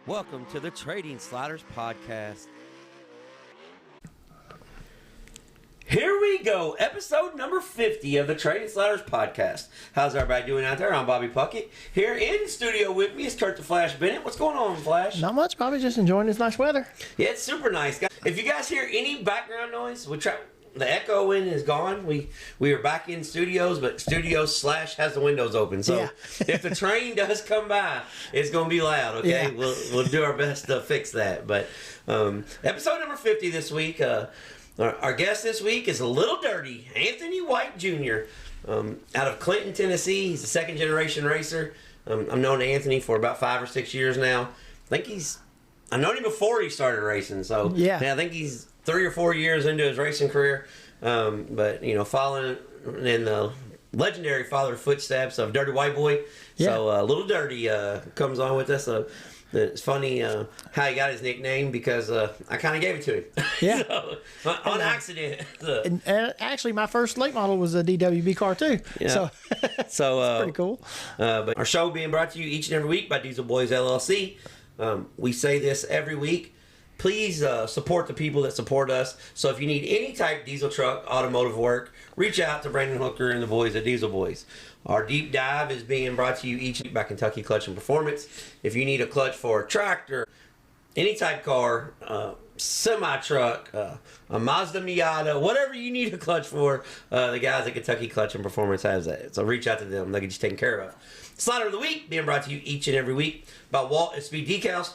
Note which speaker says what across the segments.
Speaker 1: Welcome to the Trading Sliders Podcast. Here we go, episode number 50 of the Trading Sliders Podcast. How's everybody doing out there? I'm Bobby Puckett. Here in studio with me is Kurt the Flash Bennett. What's going on, Flash?
Speaker 2: Not much, Bobby. Just enjoying this nice weather.
Speaker 1: Yeah, it's super nice, guys. If you guys hear any background noise, the echoing is gone. We are back in studios, but studios slash has the windows open. So
Speaker 2: Yeah.
Speaker 1: if the train does come by, it's going to be loud, okay?
Speaker 2: Yeah.
Speaker 1: We'll do our best to fix that. But episode number 50 this week, our guest this week is Lil Dirty, Anthony White Jr., out of Clinton, Tennessee. He's a second-generation racer. I've known Anthony for about 5 or 6 years now. I've known him before he started racing. So
Speaker 2: Yeah.
Speaker 1: I think he's 3 or 4 years into his racing career. But, following in the legendary father footsteps of Dirty White Boy.
Speaker 2: Yeah.
Speaker 1: So Lil Dirty comes on with us. It's funny how he got his nickname because I kind of gave it to him.
Speaker 2: Yeah.
Speaker 1: So, on accident.
Speaker 2: And actually, my first late model was a DWB car, too.
Speaker 1: Yeah.
Speaker 2: So, pretty cool.
Speaker 1: But our show being brought to you each and every week by Diesel Boys LLC. We say this every week. Please support the people that support us. So if you need any type diesel truck, automotive work, reach out to Brandon Hooker and the boys at Diesel Boys. Our deep dive is being brought to you each week by Kentucky Clutch and Performance. If you need a clutch for a tractor, any type car, semi-truck, a Mazda Miata, whatever you need a clutch for, the guys at Kentucky Clutch and Performance has that. So reach out to them. They'll get you taken care of. Slider of the Week being brought to you each and every week by Walt and Speed Decals.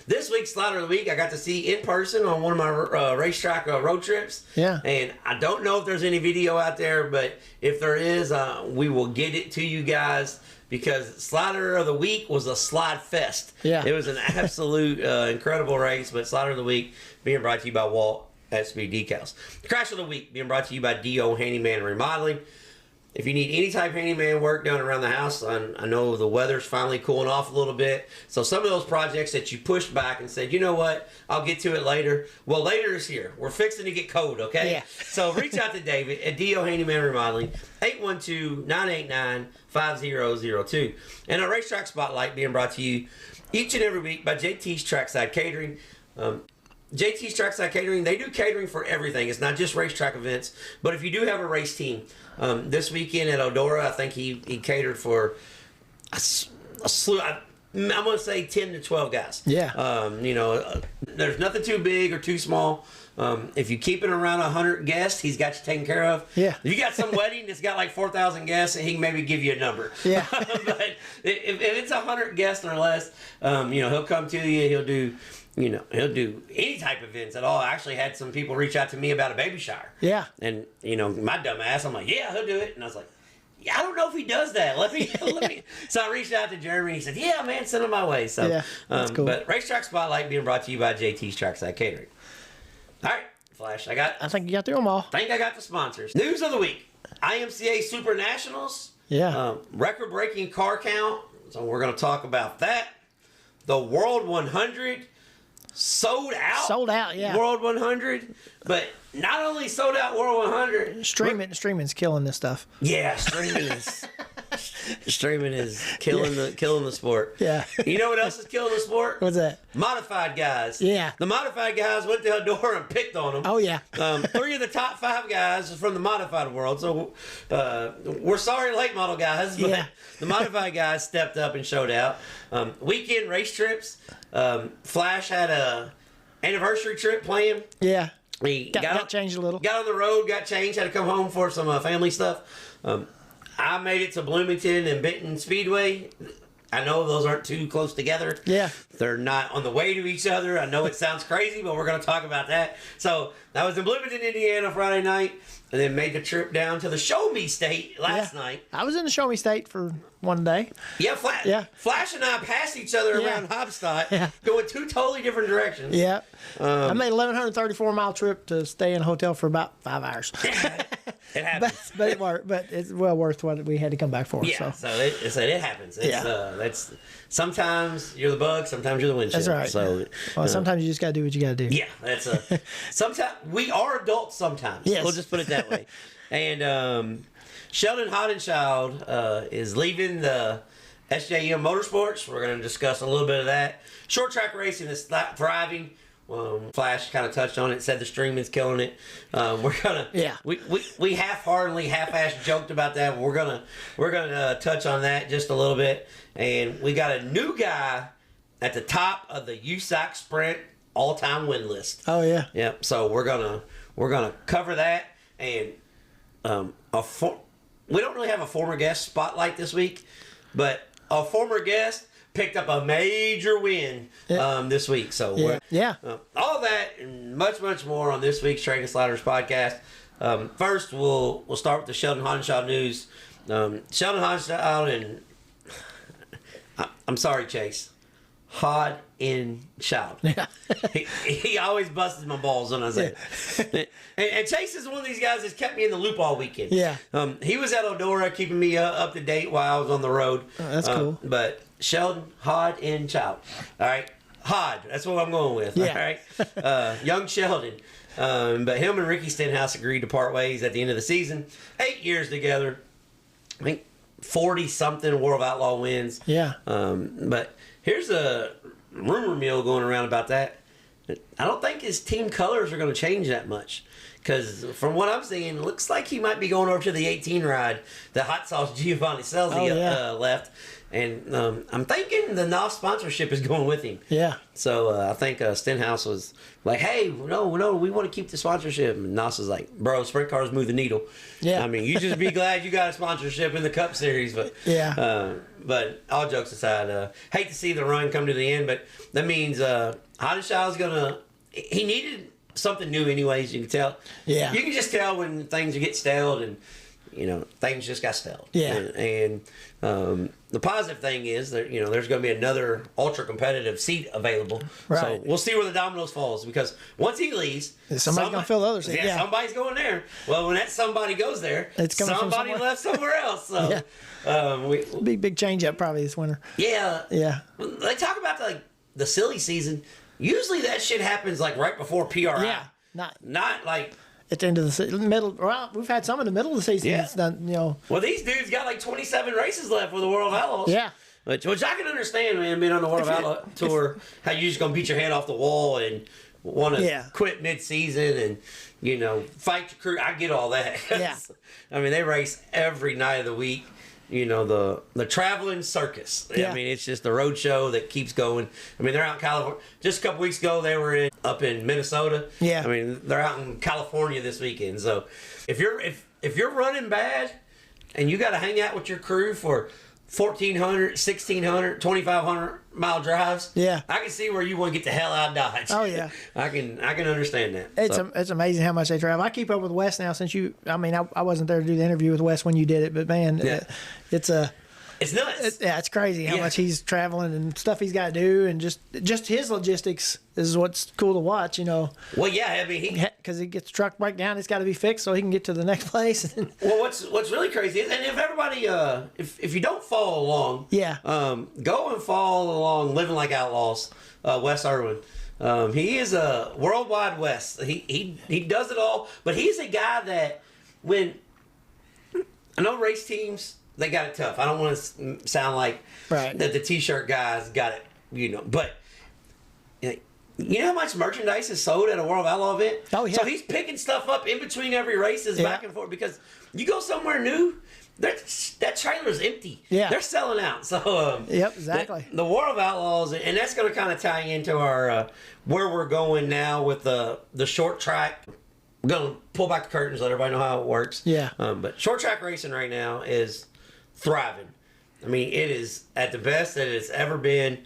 Speaker 1: This week's Slider of the Week I got to see in person on one of my racetrack road trips.
Speaker 2: Yeah.
Speaker 1: And I don't know if there's any video out there, but if there is, we will get it to you guys because Slider of the Week was a slide fest.
Speaker 2: Yeah.
Speaker 1: It was an absolute incredible race, but Slider of the Week being brought to you by Walt at Speed Decals. The Crash of the Week being brought to you by D.O. Handyman Remodeling. If you need any type of handyman work done around the house, I know the weather's finally cooling off a little bit. So some of those projects that you pushed back and said, you know what, I'll get to it later. Well, later is here. We're fixing to get cold, okay?
Speaker 2: Yeah.
Speaker 1: So reach out to David at D.O. Handyman Remodeling, 812-989-5002. And our Racetrack Spotlight being brought to you each and every week by JT's Trackside Catering. JT's Trackside Catering, they do catering for everything. It's not just racetrack events, but if you do have a race team, this weekend at Eldora, I think he catered for a slew. I'm going to say 10 to 12 guys.
Speaker 2: Yeah.
Speaker 1: There's nothing too big or too small. If you keep it around 100 guests, he's got you taken care of.
Speaker 2: Yeah.
Speaker 1: If you got some wedding that's got like 4,000 guests, he can maybe give you a number.
Speaker 2: Yeah.
Speaker 1: But if it's 100 guests or less, he'll come to you. He'll do any type of events at all. I actually had some people reach out to me about a baby shower.
Speaker 2: Yeah.
Speaker 1: And, my dumb ass, I'm like, yeah, he'll do it. And I was like, yeah, I don't know if he does that. Let me. So I reached out to Jeremy. He said, yeah, man, send him my way. So,
Speaker 2: yeah, that's cool.
Speaker 1: But Racetrack Spotlight being brought to you by JT's Trackside Catering. All right, Flash,
Speaker 2: I think you got through them all.
Speaker 1: I think I got the sponsors. News of the week. IMCA Super Nationals.
Speaker 2: Yeah.
Speaker 1: Record-breaking car count. So we're going to talk about that. The World 100. Sold out,
Speaker 2: yeah.
Speaker 1: World 100, but not only sold out World 100.
Speaker 2: Streaming's killing this stuff.
Speaker 1: Yeah, streaming is killing the sport.
Speaker 2: Yeah.
Speaker 1: You know what else is killing the sport?
Speaker 2: What's that?
Speaker 1: Modified guys.
Speaker 2: Yeah.
Speaker 1: The modified guys went to Eldora and picked on them.
Speaker 2: Oh, yeah.
Speaker 1: 3 of the top 5 guys are from the modified world. So we're sorry, late model guys, but
Speaker 2: Yeah.
Speaker 1: the modified guys stepped up and showed out. Weekend race trips. Flash had a anniversary trip planned.
Speaker 2: Yeah.
Speaker 1: He
Speaker 2: got changed a little.
Speaker 1: Got on the road, got changed, had to come home for some family stuff. I made it to Bloomington and Benton Speedway. I know those aren't too close together.
Speaker 2: Yeah.
Speaker 1: They're not on the way to each other. I know it sounds crazy, but we're going to talk about that. So I was in Bloomington, Indiana Friday night, and then made the trip down to the Show Me State last night.
Speaker 2: I was in the Show Me State for one day.
Speaker 1: Yeah, Flash and I passed each other around Hobstadt, going 2 totally different directions.
Speaker 2: Yeah. I made a 1,134-mile trip to stay in a hotel for about 5 hours.
Speaker 1: It happens.
Speaker 2: But it worked. But it's well worth what we had to come back for.
Speaker 1: Yeah, so it happens. That's sometimes you're the bug, sometimes you're the windshield.
Speaker 2: That's right.
Speaker 1: So
Speaker 2: sometimes you just got to do what you got to do.
Speaker 1: Yeah, that's sometimes we are adults. Sometimes
Speaker 2: yes.
Speaker 1: We'll just put it that way. And Sheldon Hodenschild is leaving the SJM Motorsports. We're going to discuss a little bit of that. Short track racing is thriving. Flash kind of touched on it, said the streaming's killing it. We're gonna we half-heartedly, half-assed joked about that. We're gonna touch on that just a little bit, and we got a new guy at the top of the USAC Sprint all-time win list.
Speaker 2: Oh yeah,
Speaker 1: yep. So we're gonna cover that, and we don't really have a former guest spotlight this week, but a former guest picked up a major win this week. So all that and much more on this week's Trading Sliders podcast. First, we'll start with the Sheldon Haudenschild news. Sheldon Haudenschild and I'm sorry, Chase. Haudenschild. Yeah. he always busts my balls when I say it. And Chase is one of these guys that's kept me in the loop all weekend.
Speaker 2: Yeah.
Speaker 1: He was at Eldora keeping me up to date while I was on the road.
Speaker 2: Oh, that's cool.
Speaker 1: But Sheldon Haudenschild. All right. Hod. That's what I'm going with.
Speaker 2: Yeah.
Speaker 1: All right. Young Sheldon. But him and Ricky Stenhouse agreed to part ways at the end of the season. 8 years together. I think 40-something World of Outlaw wins.
Speaker 2: Yeah.
Speaker 1: But here's a rumor mill going around about that. I don't think his team colors are going to change that much. Because from what I'm seeing, it looks like he might be going over to the 18 ride that Hot Sauce Giovanni Selzy left. And I'm thinking the NOS sponsorship is going with him.
Speaker 2: Yeah.
Speaker 1: So I think Stenhouse was like, hey, no, we want to keep the sponsorship. And NOS is like, bro, sprint cars move the needle.
Speaker 2: Yeah.
Speaker 1: I mean, you just be glad you got a sponsorship in the Cup Series. But but all jokes aside, hate to see the run come to the end. But that means Haudenschild going to – he needed something new anyways, you can tell.
Speaker 2: Yeah.
Speaker 1: You can just tell when things get stale and – things just got stale.
Speaker 2: Yeah.
Speaker 1: And the positive thing is that, there's going to be another ultra competitive seat available.
Speaker 2: Right.
Speaker 1: So we'll see where the dominoes falls because once he leaves,
Speaker 2: somebody's going to fill the other seat.
Speaker 1: Yeah, somebody's going there. Well, when that somebody goes there, somebody left somewhere else. So
Speaker 2: big change up probably this winter.
Speaker 1: Yeah.
Speaker 2: Yeah.
Speaker 1: They talk about the silly season. Usually that shit happens like right before PRI.
Speaker 2: Yeah.
Speaker 1: Not like
Speaker 2: at the end of the middle. Well, we've had some in the middle of the season.
Speaker 1: Yeah.
Speaker 2: That's done,
Speaker 1: Well, these dudes got like 27 races left with the World of Outlaws.
Speaker 2: Yeah.
Speaker 1: Which I can understand, man, being on the World of Outlaw tour, how you just going to beat your head off the wall and want to quit mid-season and, fight your crew. I get all that.
Speaker 2: Yeah.
Speaker 1: I mean, they race every night of the week. The traveling circus.
Speaker 2: Yeah.
Speaker 1: I mean, it's just the road show that keeps going. I mean, they're out in California. Just a couple weeks ago, they were up in Minnesota.
Speaker 2: Yeah.
Speaker 1: I mean, they're out in California this weekend. So if you're running bad and you got to hang out with your crew for 1,400, 1,600, 2,500 mile drives.
Speaker 2: Yeah.
Speaker 1: I can see where you want to get the hell out of Dodge.
Speaker 2: Oh yeah.
Speaker 1: I can understand that.
Speaker 2: It's amazing how much they travel. I keep up with Wes now since I wasn't there to do the interview with Wes when you did it, but man, it's
Speaker 1: nuts.
Speaker 2: It's crazy how much he's traveling and stuff he's got to do, and just his logistics is what's cool to watch.
Speaker 1: Well, yeah, I mean,
Speaker 2: because he gets the truck breakdown, it's got to be fixed so he can get to the next place.
Speaker 1: Well, what's really crazy is, and if everybody, if you don't follow along, go and follow along Living Like Outlaws, Wes Irwin. He is a worldwide Wes. He does it all, but he's a guy that when I know race teams. They got it tough. I don't want to sound like that the T-shirt guys got it, but you know how much merchandise is sold at a World of Outlaw event?
Speaker 2: Oh, yeah.
Speaker 1: So he's picking stuff up in between every races back and forth because you go somewhere new, that trailer's empty.
Speaker 2: Yeah.
Speaker 1: They're selling out. So
Speaker 2: yep, exactly.
Speaker 1: The World of Outlaws, and that's going to kind of tie into our where we're going now with the short track. We're going to pull back the curtains, let everybody know how it works.
Speaker 2: Yeah.
Speaker 1: But short track racing right now is thriving. I mean, it is at the best that it's ever been.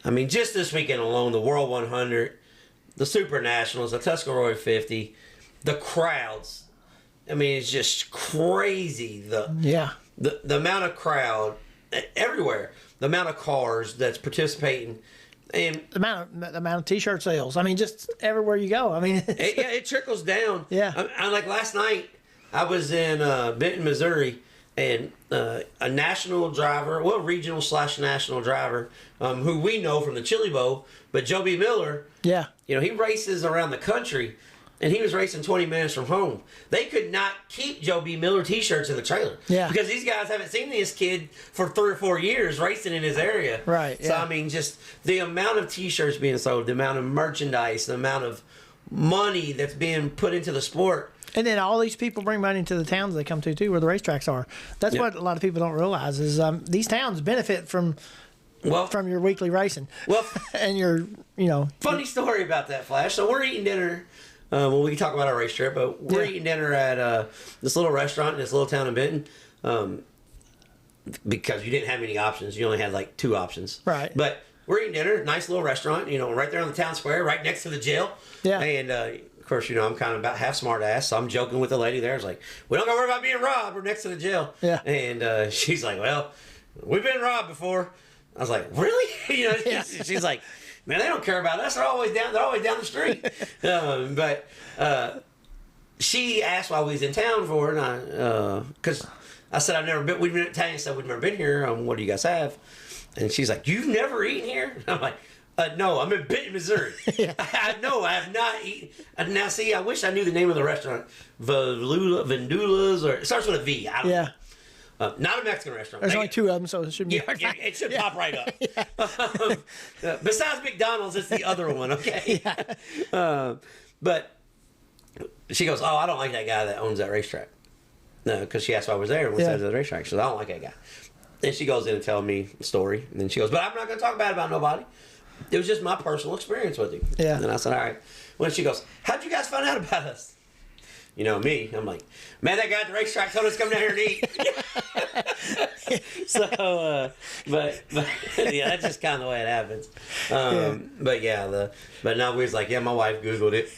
Speaker 1: I mean, just this weekend alone, the World 100, the Super Nationals, the Tuscarora 50, the crowds. I mean, it's just crazy. The amount of crowd everywhere, the amount of cars that's participating, and
Speaker 2: the amount of T-shirt sales. I mean, just everywhere you go. I mean,
Speaker 1: it trickles down.
Speaker 2: Yeah.
Speaker 1: I like last night, I was in Benton, Missouri. And a national driver, regional/national driver, who we know from the Chili Bowl, but Joe B. Miller,
Speaker 2: he
Speaker 1: races around the country, and he was racing 20 minutes from home. They could not keep Joe B. Miller T-shirts in the trailer.
Speaker 2: Yeah.
Speaker 1: Because these guys haven't seen this kid for 3 or 4 years racing in his area.
Speaker 2: Right.
Speaker 1: So, I mean, just the amount of T-shirts being sold, the amount of merchandise, the amount of money that's being put into the sport.
Speaker 2: And then all these people bring money to the towns they come to, too, where the racetracks are. That's what a lot of people don't realize is these towns benefit from your weekly racing.
Speaker 1: Well,
Speaker 2: and your,
Speaker 1: funny story about that, Flash. So we're eating dinner. Well, we can talk about our race trip, but we're eating dinner at this little restaurant in this little town in Benton because you didn't have any options. You only had like 2 options.
Speaker 2: Right.
Speaker 1: But we're eating dinner, nice little restaurant, right there on the town square, right next to the jail.
Speaker 2: Yeah.
Speaker 1: And, of course, I'm kind of about half smart ass, so I'm joking with the lady there. I was like, we don't got to worry about being robbed. We're next to the jail.
Speaker 2: Yeah.
Speaker 1: And she's like, well, we've been robbed before. I was like, really? She's like, man, they don't care about us. They're always down the street. But she asked why we was in town for, and because I said I've never been. We've been in town, so we've never been here. What do you guys have? And she's like, you've never eaten here? I'm like, no, I'm in Benton, Missouri. No, I have not eaten. Now, see, I wish I knew the name of the restaurant. Vendulas, or it starts with a V. I don't know. Not a Mexican restaurant.
Speaker 2: There's only 2 of them, so it should be.
Speaker 1: Yeah, it should pop right up. Besides McDonald's, it's the other one, okay? But she goes, oh, I don't like that guy that owns that racetrack. No, because she asked why I was there and we said the racetrack. She goes, I don't like that guy. Then she goes in and tells me the story. And then she goes, but I'm not going to talk bad about nobody. It was just my personal experience with him.
Speaker 2: Yeah.
Speaker 1: And I said, all right. When she goes, how'd you guys find out about us? Me, I'm like, man, that guy at the racetrack told us to come down here and eat. So, but yeah, that's just kind of the way it happens. But now we was like, yeah, my wife Googled it,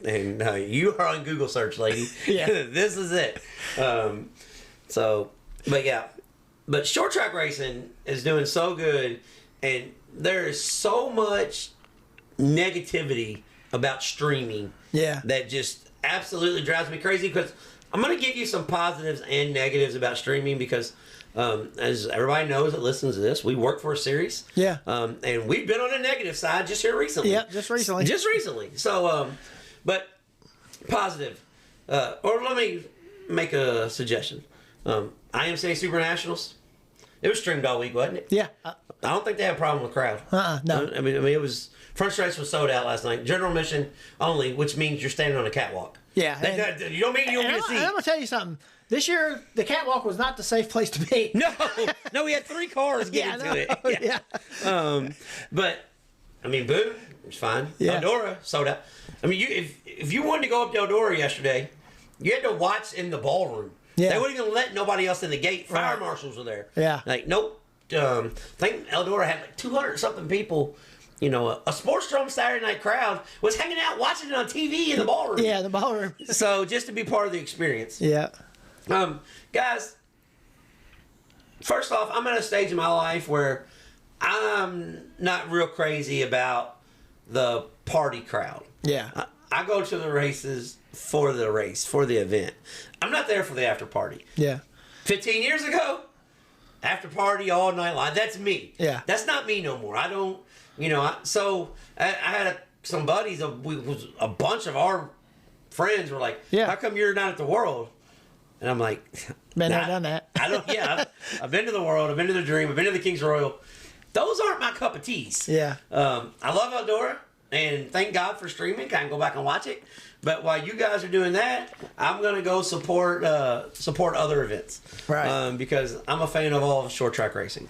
Speaker 1: and you are on Google search, lady.
Speaker 2: Yeah.
Speaker 1: This is it. But short track racing is doing so good, and there is so much negativity about streaming.
Speaker 2: Yeah.
Speaker 1: That just absolutely drives me crazy, because I'm going to give you some positives and negatives about streaming, because as everybody knows that listens to this, we work for a series.
Speaker 2: Yeah.
Speaker 1: And we've been on the negative side just here recently.
Speaker 2: Yeah, just recently.
Speaker 1: So, but positive. Or let me make a suggestion. IMCA Super Nationals. It was streamed all week, wasn't it?
Speaker 2: Yeah.
Speaker 1: I don't think they had a problem with crowd.
Speaker 2: No.
Speaker 1: I mean, it was front stretch was sold out last night. General admission only, which means you're standing on a catwalk.
Speaker 2: Yeah.
Speaker 1: You don't mean you don't get a seat.
Speaker 2: I'm gonna tell you something. This year, the catwalk was not the safe place to be.
Speaker 1: No, we had 3 cars getting to it.
Speaker 2: Yeah.
Speaker 1: But I mean, boom, it was fine.
Speaker 2: Yeah.
Speaker 1: Eldora sold out. I mean, if you wanted to go up to Eldora yesterday, you had to watch in the ballroom.
Speaker 2: Yeah.
Speaker 1: They wouldn't even let nobody else in the gate. Fire
Speaker 2: Right.
Speaker 1: marshals were there.
Speaker 2: Yeah.
Speaker 1: Like, nope. I think Eldora had like 200 something people. A Sports Dome Saturday night crowd was hanging out watching it on TV in the ballroom.
Speaker 2: Yeah, the ballroom.
Speaker 1: So just to be part of the experience.
Speaker 2: Yeah.
Speaker 1: Guys, first off, I'm at a stage in my life where I'm not real crazy about the party crowd.
Speaker 2: Yeah.
Speaker 1: I go to the races for the race, for the event. I'm not there for the after party.
Speaker 2: Yeah.
Speaker 1: 15 years ago, after party all night long. That's me.
Speaker 2: Yeah.
Speaker 1: That's not me no more. I don't, I had some buddies, a bunch of our friends were like,
Speaker 2: yeah.
Speaker 1: How come you're not at the World? And I'm like,
Speaker 2: been there, done that.
Speaker 1: I've been to the World, I've been to the Dream, I've been to the King's Royal. Those aren't my cup of teas.
Speaker 2: Yeah.
Speaker 1: I love Eldora, and thank God for streaming. I can go back and watch it. But while you guys are doing that, I'm gonna go support other events,
Speaker 2: right?
Speaker 1: Because I'm a fan of all short track racing.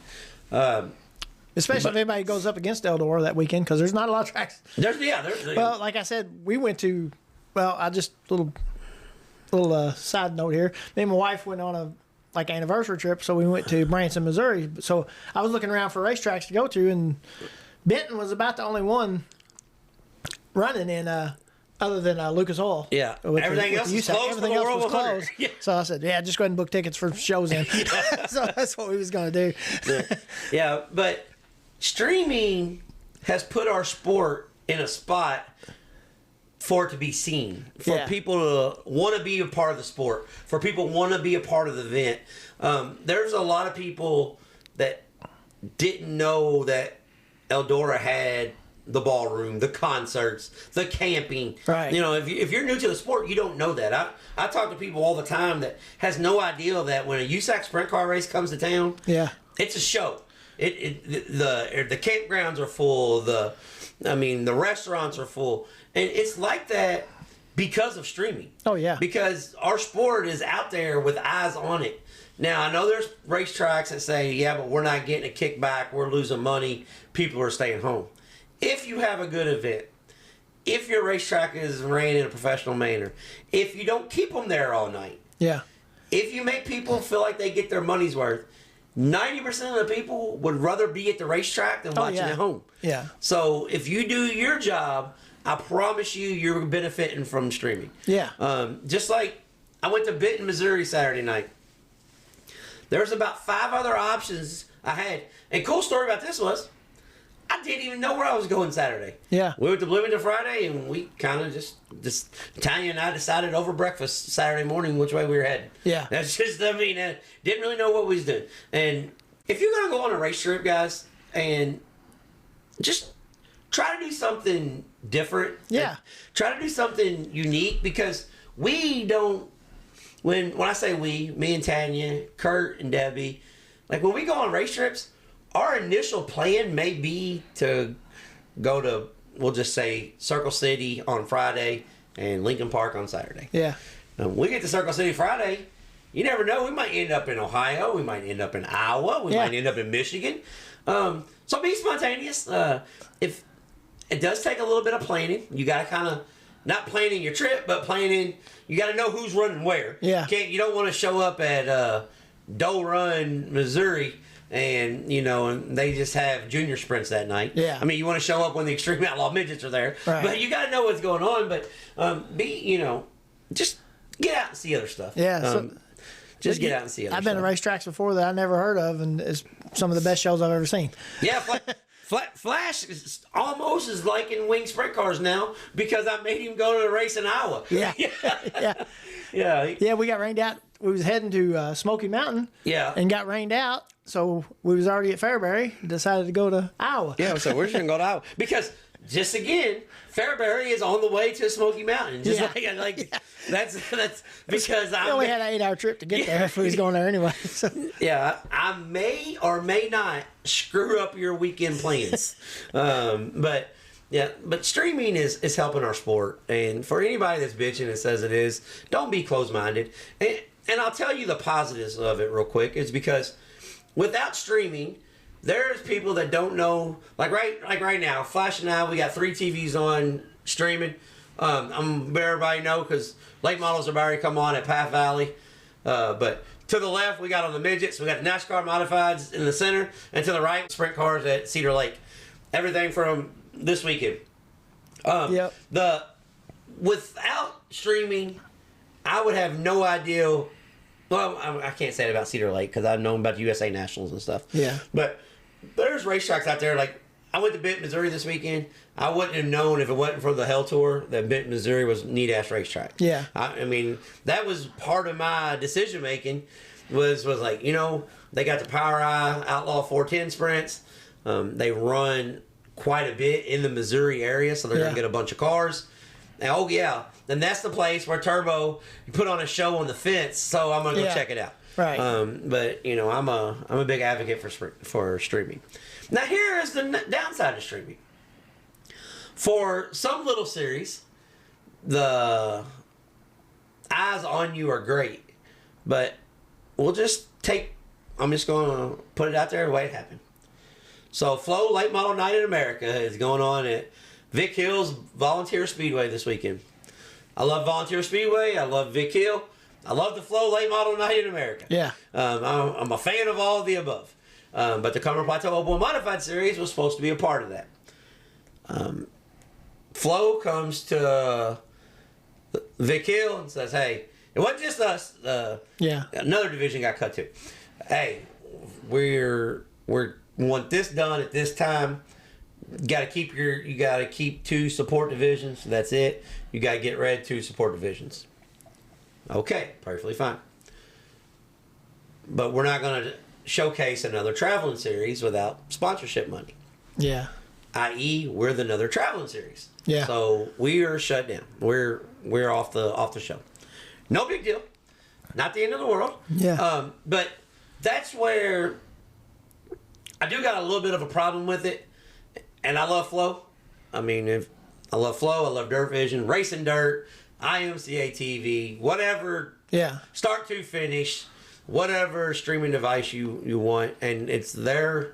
Speaker 2: Especially if anybody goes up against Eldora that weekend, because there's not a lot of tracks. Well, like I said, we went to. Well, I just little side note here. Me and my wife went on a anniversary trip, so we went to Branson, Missouri. So I was looking around for racetracks to go to, and Benton was about the only one running in. Other than Lucas Oil.
Speaker 1: Yeah. Everything else was closed.
Speaker 2: Everything else was closed. Yeah. So I said, just go ahead and book tickets for shows in. So that's what we was going to do.
Speaker 1: Yeah, but streaming has put our sport in a spot for it to be seen. For people to want to be a part of the sport. For people to want to be a part of the event. There's a lot of people that didn't know that Eldora had the ballroom, the concerts, the camping.
Speaker 2: Right.
Speaker 1: You know, if you're new to the sport, you don't know that. I talk to people all the time that has no idea that when a USAC sprint car race comes to town,
Speaker 2: yeah,
Speaker 1: it's a show. The campgrounds are full. The restaurants are full, and it's like that because of streaming.
Speaker 2: Oh yeah.
Speaker 1: Because our sport is out there with eyes on it. Now, I know there's racetracks that say, yeah, but we're not getting a kickback, we're losing money, people are staying home. If you have a good event, if your racetrack is ran in a professional manner, if you don't keep them there all night,
Speaker 2: yeah,
Speaker 1: if you make people feel like they get their money's worth, 90% of the people would rather be at the racetrack than watching at home.
Speaker 2: Yeah.
Speaker 1: So if you do your job, I promise you're benefiting from streaming.
Speaker 2: Yeah.
Speaker 1: Just like I went to Benton, Missouri Saturday night. There's about 5 other options I had. And cool story about this was, I didn't even know where I was going Saturday.
Speaker 2: Yeah.
Speaker 1: We went to Bloomington Friday, and we kind of just Tanya and I decided over breakfast Saturday morning which way we were heading.
Speaker 2: Yeah.
Speaker 1: That's just, I didn't really know what we was doing. And if you're going to go on a race trip, guys, and just try to do something different.
Speaker 2: Yeah.
Speaker 1: Try to do something unique, because we don't, when I say we, me and Tanya, Kurt and Debbie, like when we go on race trips, our initial plan may be to go to, we'll just say, Circle City on Friday and Lincoln Park on Saturday.
Speaker 2: Yeah.
Speaker 1: We get to Circle City Friday, you never know, we might end up in Ohio, we might end up in Iowa, we might end up in Michigan. So be spontaneous. If it does take a little bit of planning, you got to kind of, not planning your trip, but planning, you got to know who's running where.
Speaker 2: Yeah.
Speaker 1: You don't want to show up at Dole Run, Missouri, and and they just have junior sprints that night.
Speaker 2: Yeah.
Speaker 1: I mean, you want to show up when the Extreme Outlaw Midgets are there.
Speaker 2: Right.
Speaker 1: But you got to know what's going on. But just get out and see other stuff.
Speaker 2: Yeah.
Speaker 1: Just get out and see other
Speaker 2: stuff. I've been to racetracks before that I never heard of, and it's some of the best shows I've ever seen.
Speaker 1: Yeah. Flash is almost as liking wing sprint cars now, because I made him go to the race in Iowa.
Speaker 2: Yeah. Yeah. We got rained out. We was heading to Smoky Mountain.
Speaker 1: Yeah.
Speaker 2: And got rained out. So we was already at Fairbury. Decided to go to Iowa.
Speaker 1: Yeah. So we're just gonna go to Iowa, because just again, Fairbury is on the way to Smoky Mountain. Just that's because
Speaker 2: we only had an 8-hour trip to get there if we was going there anyway. So.
Speaker 1: Yeah, I may or may not screw up your weekend plans, but streaming is helping our sport. And for anybody that's bitching and says it is, don't be closed-minded. And I'll tell you the positives of it real quick. Is because without streaming, there's people that don't know, like right now, Flash and I, we got 3 TVs on streaming. I'm let everybody know, because late models are already come on at Path Valley. But to the left, we got on the midgets, we got the NASCAR modifieds in the center, and to the right, sprint cars at Cedar Lake. Everything from this weekend.
Speaker 2: Yep.
Speaker 1: Without streaming, I would have no idea. Well, I can't say it about Cedar Lake, because I've known about the USA Nationals and stuff.
Speaker 2: Yeah.
Speaker 1: But there's racetracks out there. Like, I went to Benton, Missouri this weekend. I wouldn't have known, if it wasn't for the Hell Tour, that Benton, Missouri was a neat-ass racetrack.
Speaker 2: Yeah.
Speaker 1: I mean, that was part of my decision-making, was like, they got the Power Eye Outlaw 410 sprints. They run quite a bit in the Missouri area, so they're going to get a bunch of cars. And, then that's the place where Turbo put on a show on the fence, so I'm going to go check it out.
Speaker 2: Right.
Speaker 1: But I'm a big advocate for streaming. Now here is the downside of streaming. For some little series, the eyes on you are great, but I'm just going to put it out there the way it happened. So Flow Late Model Night in America is going on at Vic Hill's Volunteer Speedway this weekend. I love Volunteer Speedway. I love Vic Hill. I love the Flow Late Model Night in America.
Speaker 2: Yeah.
Speaker 1: I'm a fan of all of the above. But the Cumberland Plateau Open Modified Series was supposed to be a part of that. Flo comes to Vic Hill and says, hey, it wasn't just us. Another division got cut too. Hey, we want this done at this time. You got to keep 2 support divisions. That's it. You got to get rid of 2 support divisions. Okay, perfectly fine. But we're not going to showcase another traveling series without sponsorship money.
Speaker 2: Yeah.
Speaker 1: i.e., we're the another traveling series.
Speaker 2: Yeah.
Speaker 1: So we are shut down. We're off the show. No big deal. Not the end of the world.
Speaker 2: Yeah.
Speaker 1: But that's where I do got a little bit of a problem with it. And I love Flow. I mean, I love Flow. I love Dirt Vision, Racing Dirt, IMCA TV, whatever.
Speaker 2: Yeah.
Speaker 1: Start to finish, whatever streaming device you want, and it's they're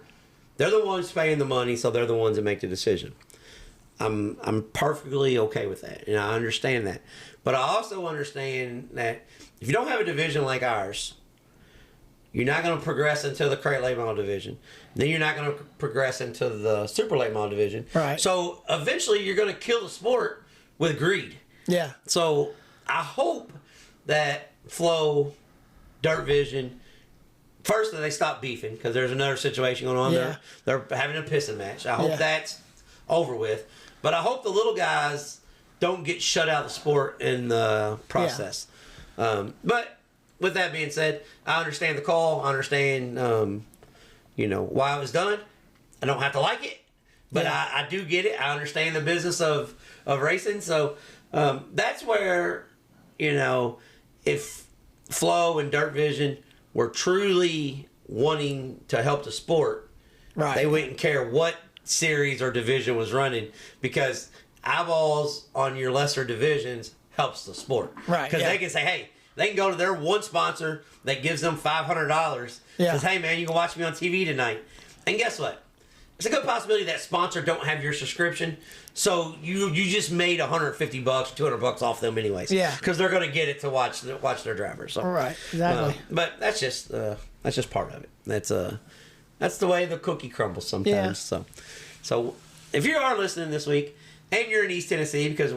Speaker 1: the ones paying the money, so they're the ones that make the decision. I'm perfectly okay with that, and I understand that. But I also understand that if you don't have a division like ours, you're not going to progress into the crate late model division. Then you're not going to progress into the super late model division.
Speaker 2: Right.
Speaker 1: So eventually you're going to kill the sport with greed.
Speaker 2: Yeah.
Speaker 1: So I hope that Flow, Dirt Vision, first that they stop beefing, because there's another situation going on.
Speaker 2: Yeah.
Speaker 1: They're having a pissing match. I hope that's over with. But I hope the little guys don't get shut out of the sport in the process. Yeah. But with that being said, I understand the call. I understand, why it was done. I don't have to like it, but I do get it. I understand the business of racing. So that's where, if Flow and Dirt Vision were truly wanting to help the sport,
Speaker 2: right,
Speaker 1: they wouldn't care what series or division was running, because eyeballs on your lesser divisions helps the sport.
Speaker 2: Right.
Speaker 1: Because they can say, hey, they can go to their one sponsor that gives them $500.
Speaker 2: Yeah.
Speaker 1: Says, hey, man, you can watch me on TV tonight. And guess what? It's a good possibility that sponsor don't have your subscription, so you just made $150, $200 off them anyways.
Speaker 2: Yeah.
Speaker 1: Because they're going to get it to watch their drivers. So,
Speaker 2: right. Exactly.
Speaker 1: But that's just part of it. That's the way the cookie crumbles sometimes.
Speaker 2: Yeah.
Speaker 1: So if you are listening this week and you're in East Tennessee, because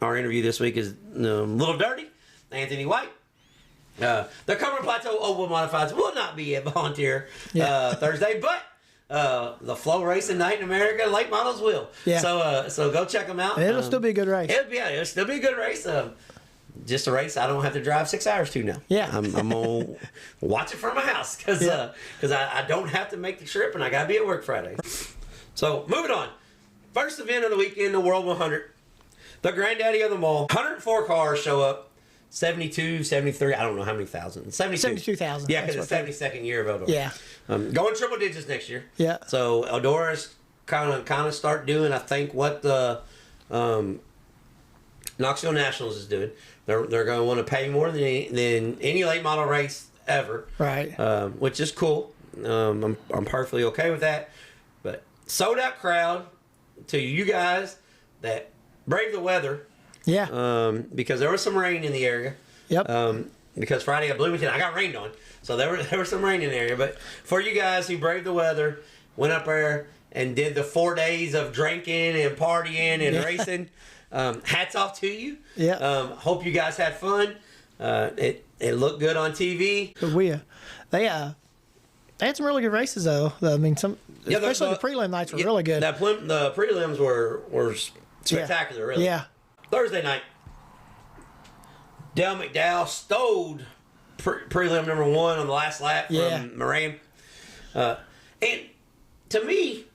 Speaker 1: our interview this week is Lil Dirty, Anthony White. The Cumberland Plateau Oval Modifieds will not be at Volunteer Thursday, but the Flow Racing Night in America late models will. Yeah. So go check them out.
Speaker 2: It'll still be a good race.
Speaker 1: It'll still be a good race. Just a race I don't have to drive 6 hours to now.
Speaker 2: Yeah.
Speaker 1: I'm gonna watch it from my house because I don't have to make the trip, and I gotta be at work Friday. So moving on, first event of the weekend, the World 100, the granddaddy of them all. 104 cars show up. 72, 73, I don't know how many thousand.
Speaker 2: 72,000.
Speaker 1: Yeah, because it's 72nd year of Eldora.
Speaker 2: Yeah.
Speaker 1: Going triple digits next year.
Speaker 2: Yeah.
Speaker 1: So Eldora's kind of start doing, I think, what the Knoxville Nationals is doing. They're going to want to pay more than any late model race ever.
Speaker 2: Right.
Speaker 1: Which is cool. I'm perfectly okay with that. But sold out crowd to you guys that brave the weather.
Speaker 2: Yeah.
Speaker 1: Because there was some rain in the area.
Speaker 2: Yep.
Speaker 1: Because Friday at Bloomington, I got rained on. So there was some rain in the area. But for you guys who braved the weather, went up there and did the 4 days of drinking and partying and racing, hats off to you.
Speaker 2: Yeah.
Speaker 1: Hope you guys had fun. It looked good on TV.
Speaker 2: But they had some really good races though. I mean, especially the prelim nights were really good.
Speaker 1: The prelims were spectacular, really.
Speaker 2: Yeah.
Speaker 1: Thursday night, Dale McDowell stowed prelim number 1 on the last lap from Moran. And to me,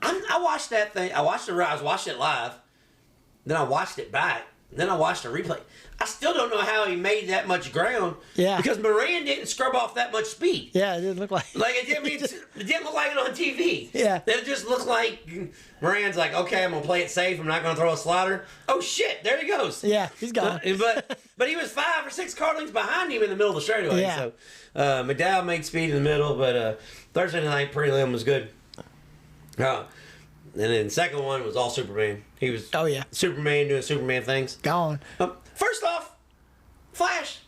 Speaker 1: I watched that thing. I was watching it live. Then I watched it back. Then I watched the replay. I still don't know how he made that much ground.
Speaker 2: Yeah.
Speaker 1: Because Moran didn't scrub off that much speed.
Speaker 2: Yeah, it didn't look like.
Speaker 1: It didn't look like it on TV.
Speaker 2: Yeah.
Speaker 1: It just looked like Moran's like, okay, I'm gonna play it safe. I'm not gonna throw a slider. Oh shit, there he goes.
Speaker 2: Yeah, he's gone.
Speaker 1: But he was 5 or 6 car lengths behind him in the middle of the straightaway.
Speaker 2: Yeah.
Speaker 1: So McDowell made speed in the middle, but Thursday night prelim was good. And then the second one was all Superman. He was Superman doing Superman things.
Speaker 2: Gone.
Speaker 1: First off, Flash,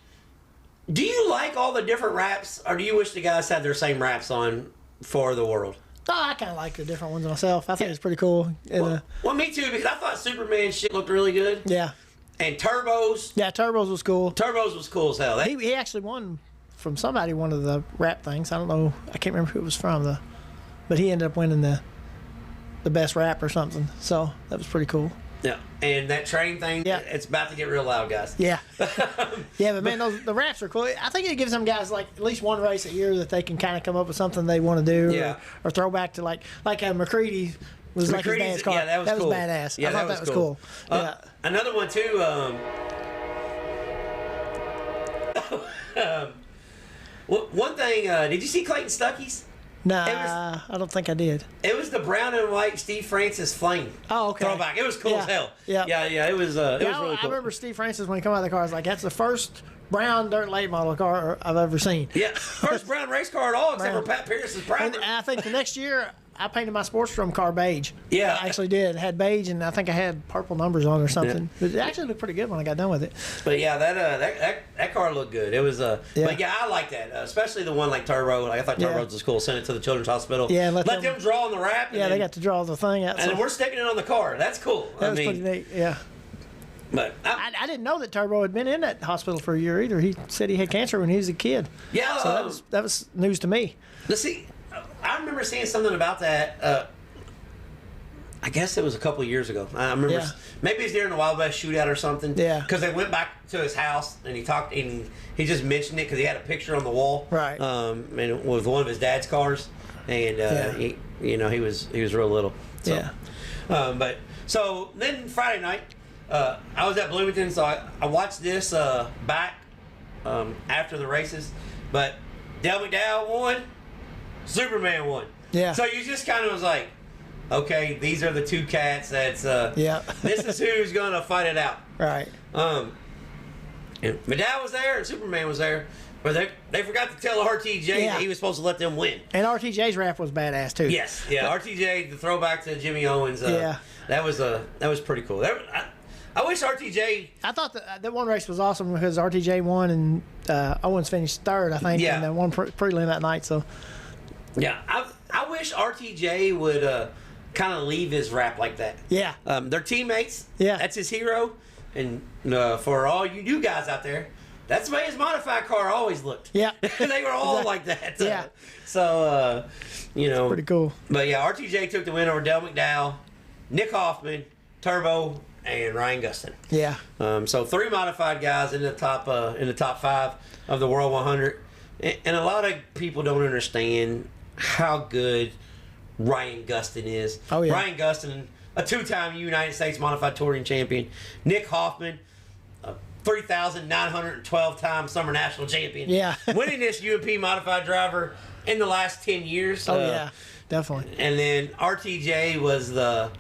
Speaker 1: do you like all the different wraps, or do you wish the guys had their same wraps on for the world?
Speaker 2: Oh, I kind of like the different ones myself. I think it's pretty cool.
Speaker 1: Well, me too, because I thought Superman shit looked really good.
Speaker 2: Yeah.
Speaker 1: And Turbos.
Speaker 2: Yeah, Turbos was cool.
Speaker 1: Turbos was cool as hell.
Speaker 2: He actually won from somebody one of the wrap things. I don't know. I can't remember who it was from, but he ended up winning the best wrap or something. So that was pretty cool.
Speaker 1: Yeah, and that train thing, it's about to get real loud, guys.
Speaker 2: Yeah. Yeah, but man, the wraps are cool. I think it gives them guys like at least one race a year that they can kind of come up with something they want to do, or throw back to like McCready was like his dad's car.
Speaker 1: Yeah, that was cool.
Speaker 2: Badass.
Speaker 1: Yeah,
Speaker 2: I thought that was cool. Yeah.
Speaker 1: Another one too. One thing. Did you see Clayton Stuckey's?
Speaker 2: Nah, I don't think I did.
Speaker 1: It was the brown and white Steve Francis Flame.
Speaker 2: Oh, okay.
Speaker 1: Throwback. It was cool as hell.
Speaker 2: Yeah.
Speaker 1: It was. It was really cool.
Speaker 2: I remember Steve Francis when he came out of the car. I was like, that's the first brown dirt late model car I've ever seen.
Speaker 1: Yeah, first brown race car at all, except for Pat Pierce's primer.
Speaker 2: And I think the next year I painted my Sportstrom car beige.
Speaker 1: Yeah,
Speaker 2: I actually did. It had beige, and I think I had purple numbers on it or something. Yeah. It actually looked pretty good when I got done with it.
Speaker 1: But yeah, that car looked good. It was but yeah, I like that, especially the one like Turbo. Like I thought Turbo's was cool. Sent it to the Children's Hospital.
Speaker 2: Yeah,
Speaker 1: let them draw on the wrap.
Speaker 2: Yeah, they got to draw the thing out.
Speaker 1: And then we're sticking it on the car. That's cool.
Speaker 2: That was pretty neat. Yeah.
Speaker 1: But
Speaker 2: I didn't know that Turbo had been in that hospital for a year either. He said he had cancer when he was a kid.
Speaker 1: Yeah.
Speaker 2: So that was news to me.
Speaker 1: Let's see. I remember seeing something about that. I guess it was a couple of years ago. I remember maybe it's during the Wild West shootout or something.
Speaker 2: Yeah.
Speaker 1: Because they went back to his house and he talked and he just mentioned it because he had a picture on the wall.
Speaker 2: Right.
Speaker 1: And with one of his dad's cars, and he was real little. So.
Speaker 2: Yeah.
Speaker 1: But so then Friday night, I was at Bloomington, so I watched this back after the races. But Dale McDowell won, Superman won.
Speaker 2: Yeah.
Speaker 1: So you just kind of was like, okay, these are the two cats. That's this is who's gonna fight it out.
Speaker 2: Right.
Speaker 1: And McDowell was there and Superman was there, but they forgot to tell RTJ that he was supposed to let them win.
Speaker 2: And RTJ's rap was badass too.
Speaker 1: Yes. Yeah. RTJ, the throwback to Jimmy Owens. That was pretty cool. I wish RTJ.
Speaker 2: I thought that one race was awesome because RTJ won and Owens finished third, I think, and then won prelim that night. So. Yeah.
Speaker 1: I wish RTJ would kind of leave his rap like that.
Speaker 2: Yeah.
Speaker 1: They're teammates.
Speaker 2: Yeah.
Speaker 1: That's his hero. And for all you new guys out there, that's the way his modified car always looked.
Speaker 2: Yeah.
Speaker 1: They were all like that.
Speaker 2: Yeah.
Speaker 1: So,
Speaker 2: That's pretty cool.
Speaker 1: But yeah, RTJ took the win over Dale McDowell, Nick Hoffman, Turbo, and Ryan Gustin.
Speaker 2: Yeah.
Speaker 1: So 3 modified guys in the top 5 of the World 100. And a lot of people don't understand how good Ryan Gustin is.
Speaker 2: Oh, yeah.
Speaker 1: Ryan Gustin, a 2-time United States Modified Touring Champion. Nick Hoffman, a 3,912-time Summer National Champion.
Speaker 2: Yeah.
Speaker 1: Winning this UMP Modified driver in the last 10 years.
Speaker 2: Oh, yeah, definitely.
Speaker 1: And then RTJ was the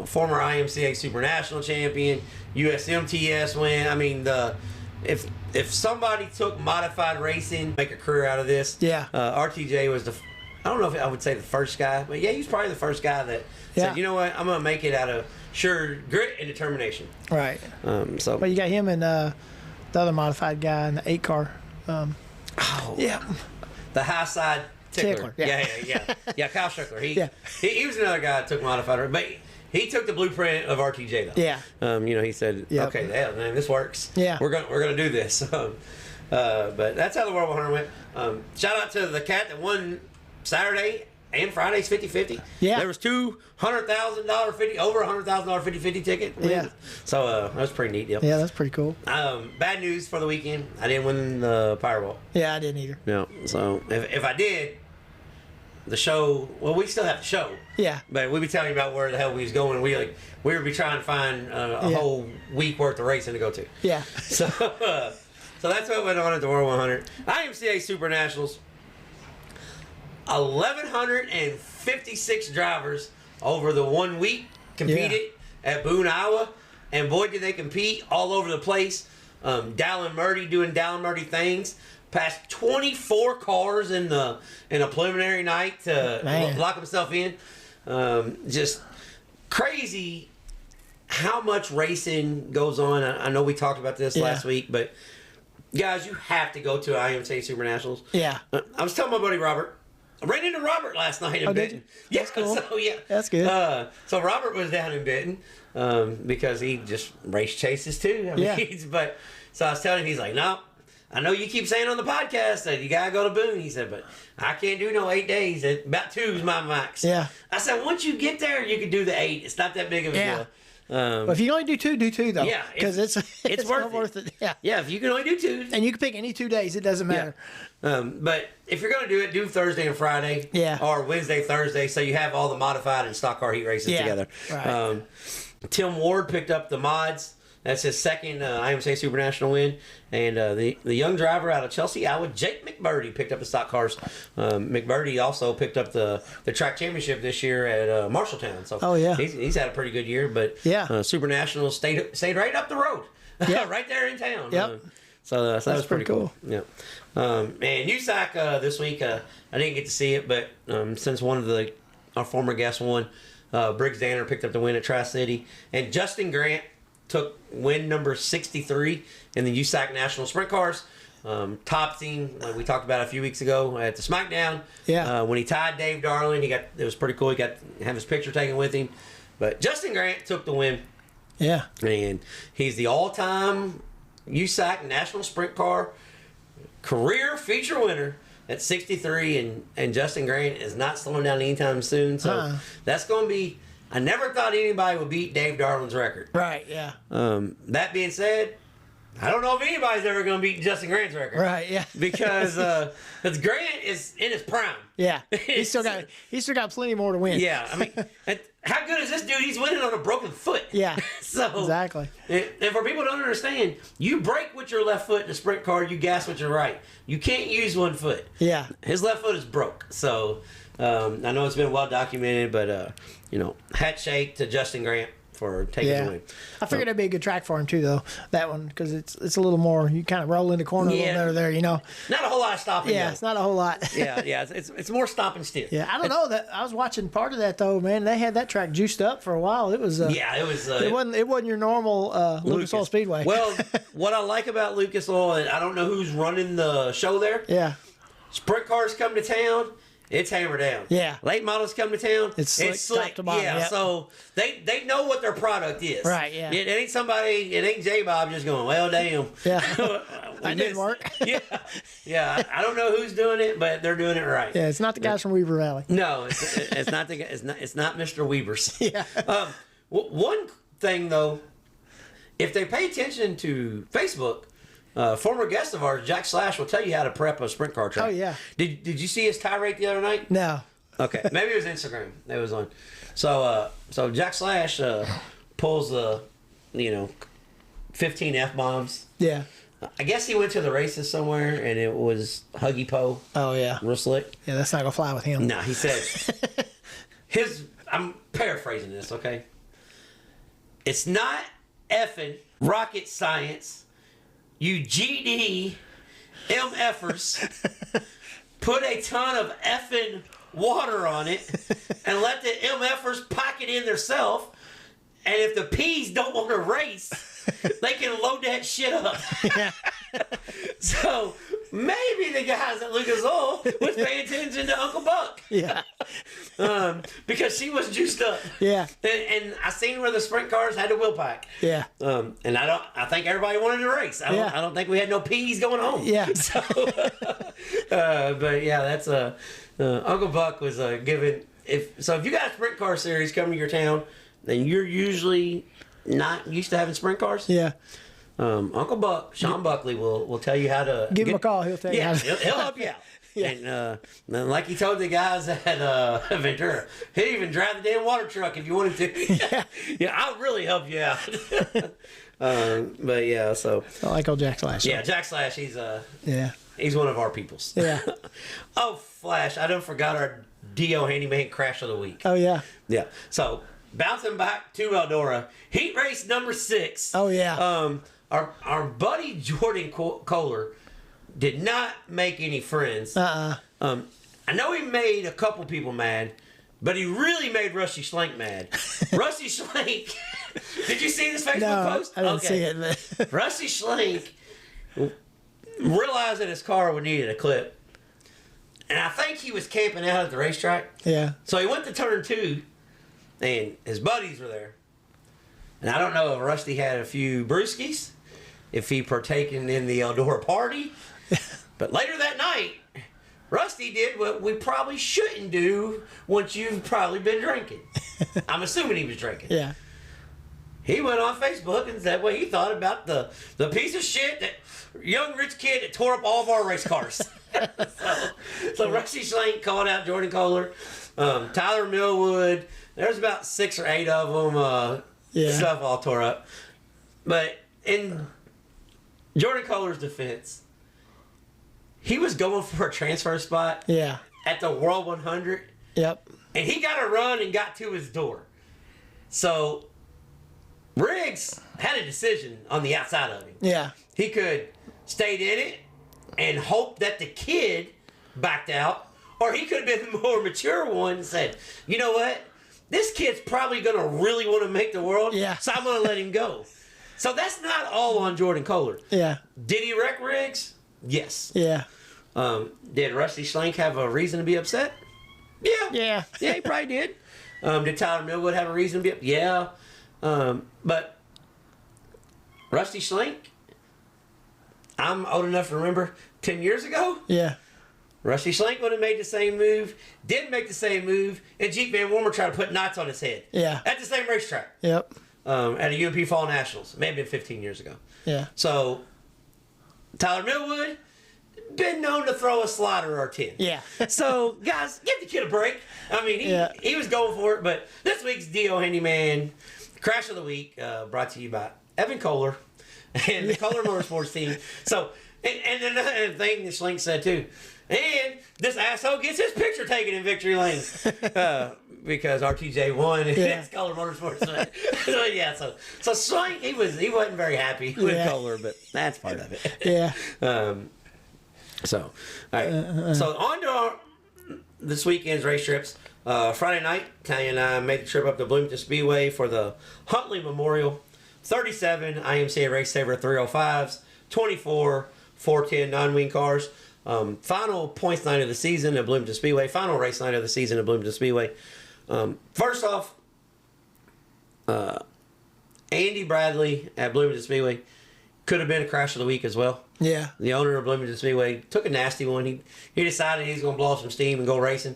Speaker 1: former IMCA Super National Champion, USMTS win. I mean, if somebody took modified racing, make a career out of this, RTJ was I don't know if I would say the first guy, but he was probably the first guy that said, you know what, I'm going to make it out of sheer grit and determination.
Speaker 2: Right.
Speaker 1: But
Speaker 2: you got him and the other modified guy in the 8 car.
Speaker 1: Yeah. The high side tickler. Yeah, Kyle Strickler. He was another guy that took modified, but he took the blueprint of RTJ though.
Speaker 2: Yeah.
Speaker 1: He said, okay, man, this works.
Speaker 2: Yeah.
Speaker 1: We're gonna do this. But that's how the World 100 went. Shout out to the cat that won Saturday and Friday's 50-50.
Speaker 2: Yeah.
Speaker 1: There was over $100,000 50-50 ticket.
Speaker 2: Yeah.
Speaker 1: So that was a pretty neat deal.
Speaker 2: Yeah, that's pretty cool.
Speaker 1: Bad news for the weekend. I didn't win the Powerball.
Speaker 2: Yeah, I didn't either.
Speaker 1: No. So if I did, the show. Well, we still have the show.
Speaker 2: Yeah.
Speaker 1: But we'd be telling you about where the hell we was going. We would be trying to find a whole week worth of racing to go to.
Speaker 2: Yeah.
Speaker 1: So that's what went on at the World 100. IMCA Super Nationals. 1,156 drivers over the 1 week competed at Boone, Iowa, and boy did they compete all over the place. Dallin Murdy doing Dallin Murdy things. Passed 24 cars in a preliminary night to lock himself in. Just crazy how much racing goes on. I know we talked about this last week, but guys, you have to go to IMCA Super Nationals.
Speaker 2: Yeah.
Speaker 1: I was telling my buddy Robert. I ran into Robert last night in Benton.
Speaker 2: Yeah, that's cool.
Speaker 1: So
Speaker 2: that's good.
Speaker 1: So Robert was down in Benton because he just race chases too. I mean, but so I was telling him, he's like, no. I know you keep saying on the podcast that you gotta go to Boone. He said, but I can't do no 8 days. About 2 is my max.
Speaker 2: Yeah.
Speaker 1: I said, once you get there, you can do the 8. It's not that big of a deal.
Speaker 2: But if you can only do two, do two though.
Speaker 1: Yeah,
Speaker 2: because it's
Speaker 1: worth
Speaker 2: it. Yeah,
Speaker 1: yeah. If you can only do two,
Speaker 2: and you can pick any 2 days, it doesn't matter.
Speaker 1: Yeah. But if you're going to do it, do Thursday and Friday.
Speaker 2: Yeah.
Speaker 1: Or Wednesday, Thursday, so you have all the modified and stock car heat races together.
Speaker 2: Right.
Speaker 1: Tim Ward picked up the mods. That's his second IMCA Super National win. And the young driver out of Chelsea, Iowa, Jake McBurdy, picked up the stock cars. McBurdy also picked up the track championship this year at Marshalltown. So he's had a pretty good year. But Super Nationals stayed right up the road. Yeah. Right there in town.
Speaker 2: Yep.
Speaker 1: So that was pretty cool. Yeah. And USAC this week, I didn't get to see it, but since one of our former guests won, Briggs Danner picked up the win at Tri-City. And Justin Grant took win number 63 in the USAC National Sprint Cars. Top team, like we talked about a few weeks ago at the SmackDown. Yeah. When he tied Dave Darling, it was pretty cool. He got to have his picture taken with him. But Justin Grant took the win.
Speaker 2: Yeah.
Speaker 1: And he's the all-time USAC National Sprint Car career feature winner at 63, and Justin Grant is not slowing down anytime soon. So that's going to be. I never thought anybody would beat Dave Darling's record.
Speaker 2: Right. Yeah.
Speaker 1: That being said, I don't know if anybody's ever going to beat Justin Grant's record.
Speaker 2: Right. Yeah.
Speaker 1: Because Grant is in his prime.
Speaker 2: Yeah. He's still got plenty more to win.
Speaker 1: Yeah. I mean, how good is this dude? He's winning on a broken foot.
Speaker 2: Yeah.
Speaker 1: So
Speaker 2: exactly.
Speaker 1: And for people to understand, you brake with your left foot in a sprint car, you gas with your right. You can't use one foot.
Speaker 2: Yeah.
Speaker 1: His left foot is broke. So I know it's been well documented, but hat shake to Justin Grant for taking the win.
Speaker 2: I figured that'd be a good track for him too, though. That one, because it's a little more. You kind of roll in the corner a little better there,
Speaker 1: Not a whole lot of stopping.
Speaker 2: Yeah, it's not a whole lot.
Speaker 1: yeah. It's more stop and steer.
Speaker 2: Yeah, I don't know that. I was watching part of that though, man. They had that track juiced up for a while. It was.
Speaker 1: It was.
Speaker 2: It wasn't your normal Lucas Oil Speedway.
Speaker 1: Well, what I like about Lucas Oil, and I don't know who's running the show there.
Speaker 2: Yeah.
Speaker 1: Sprint cars come to town. It's hammer down.
Speaker 2: Yeah.
Speaker 1: Late models come to town.
Speaker 2: It's slick. Top to bottom,
Speaker 1: yeah. So they know what their product is.
Speaker 2: Right. Yeah.
Speaker 1: It ain't J Bob just going, well, damn.
Speaker 2: Yeah. That didn't work.
Speaker 1: Yeah. I don't know who's doing it, but they're doing it right.
Speaker 2: Yeah. It's not the guys from Weaver Valley.
Speaker 1: No, it's not it's not Mr. Weavers.
Speaker 2: Yeah.
Speaker 1: One thing though, if they pay attention to Facebook. Former guest of ours, Jack Slash, will tell you how to prep a sprint car track.
Speaker 2: Oh, yeah.
Speaker 1: Did you see his tirade the other night?
Speaker 2: No.
Speaker 1: Okay. Maybe it was Instagram. It was on. So Jack Slash pulls the, 15 F-bombs.
Speaker 2: Yeah.
Speaker 1: I guess he went to the races somewhere, and it was Huggy Po.
Speaker 2: Oh, yeah.
Speaker 1: Real slick.
Speaker 2: Yeah, that's not going to fly with him.
Speaker 1: No, he said, I'm paraphrasing this, okay? It's not effing rocket science. You GD MFers put a ton of effing water on it and let the MFers pack it in themselves. And if the P's don't want to race, they can load that shit up.
Speaker 2: Yeah.
Speaker 1: So maybe the guys at Lucas Oil was paying attention to Uncle Buck.
Speaker 2: Yeah.
Speaker 1: Because she was juiced up.
Speaker 2: Yeah.
Speaker 1: And I seen where the sprint cars had a wheel pack.
Speaker 2: Yeah.
Speaker 1: And I think everybody wanted to race. I don't think we had no P's going home.
Speaker 2: Yeah.
Speaker 1: So, but yeah, that's Uncle Buck was giving. If you got a sprint car series coming to your town, then you're usually not used to having sprint cars.
Speaker 2: Yeah.
Speaker 1: Uncle Buck, Sean Buckley, will tell you how to
Speaker 2: give him a call. He'll tell you.
Speaker 1: Yeah, he'll help you out. Yeah. And like he told the guys at Ventura, he'd even drive the damn water truck if you wanted to. Yeah, I'll really help you out. But yeah, so
Speaker 2: I like old Jack Slash.
Speaker 1: Yeah, Jack Slash. He's one of our peoples.
Speaker 2: Yeah.
Speaker 1: Oh, Flash! I done forgot our Dio Handyman Crash of the Week.
Speaker 2: Oh yeah.
Speaker 1: Yeah. So bouncing back to Eldora, heat race number 6.
Speaker 2: Oh yeah.
Speaker 1: Our buddy Jordan Kohler did not make any friends. I know he made a couple people mad, but he really made Rusty Schlenk mad. Rusty Schlenk, did you see this Facebook post?
Speaker 2: I didn't see it.
Speaker 1: Rusty Schlenk realized that his car needed a clip, and I think he was camping out at the racetrack.
Speaker 2: Yeah.
Speaker 1: So he went to turn 2, and his buddies were there. And I don't know if Rusty had a few brewskis, if he partaken in the Eldora party. But later that night, Rusty did what we probably shouldn't do once you've probably been drinking. I'm assuming he was drinking.
Speaker 2: Yeah.
Speaker 1: he went on Facebook and said what he thought about the piece of shit that young rich kid that tore up all of our race cars. so Rusty Schlenk called out Jordan Kohler, Tyler Millwood. There's about 6 or 8 of them. Stuff all tore up. But in Jordan Kohler's defense, he was going for a transfer spot at the World 100.
Speaker 2: Yep.
Speaker 1: And he got a run and got to his door. So Riggs had a decision on the outside of him.
Speaker 2: Yeah.
Speaker 1: He could stayed in it and hope that the kid backed out, or he could have been the more mature one and said, you know what? This kid's probably going to really want to make the world, so I'm going to let him go. So that's not all on Jordan Kohler.
Speaker 2: Yeah.
Speaker 1: Did he wreck Riggs? Yes.
Speaker 2: Yeah.
Speaker 1: Did Rusty Schlenk have a reason to be upset? Yeah.
Speaker 2: Yeah.
Speaker 1: Yeah, he probably did. Did Tyler Millwood have a reason to be upset? Yeah. But Rusty Schlenk, I'm old enough to remember 10 years ago.
Speaker 2: Yeah.
Speaker 1: Rusty Schlenk would have made the same move, didn't make the same move, and Jeep Van Wormer tried to put knots on his head.
Speaker 2: Yeah.
Speaker 1: At the same racetrack.
Speaker 2: Yep.
Speaker 1: At a UMP Fall Nationals. Maybe 15 years ago.
Speaker 2: Yeah.
Speaker 1: So, Tyler Millwood, been known to throw a slider or 10.
Speaker 2: Yeah.
Speaker 1: So, guys, give the kid a break. I mean, he was going for it, but this week's DO Handyman Crash of the Week brought to you by Evan Kohler and the Kohler Motorsports team. So, and another thing that Schlenk said too, and this asshole gets his picture taken in victory lane because RTJ won and it's Kohler Motorsports. So Schlenk, he wasn't very happy with Kohler, but that's part of it.
Speaker 2: Yeah.
Speaker 1: So, all right. So on to this weekend's race trips. Friday night, Tanya and I made the trip up to Bloomington Speedway for the Huntley Memorial. 37 IMCA Race Saver 305s, 24 410 non-wing cars. Final points night of the season at Bloomington Speedway. Final race night of the season at Bloomington Speedway. First off, Andy Bradley at Bloomington Speedway could have been a crash of the week as well.
Speaker 2: Yeah.
Speaker 1: The owner of Bloomington Speedway took a nasty one. He decided he was going to blow off some steam and go racing.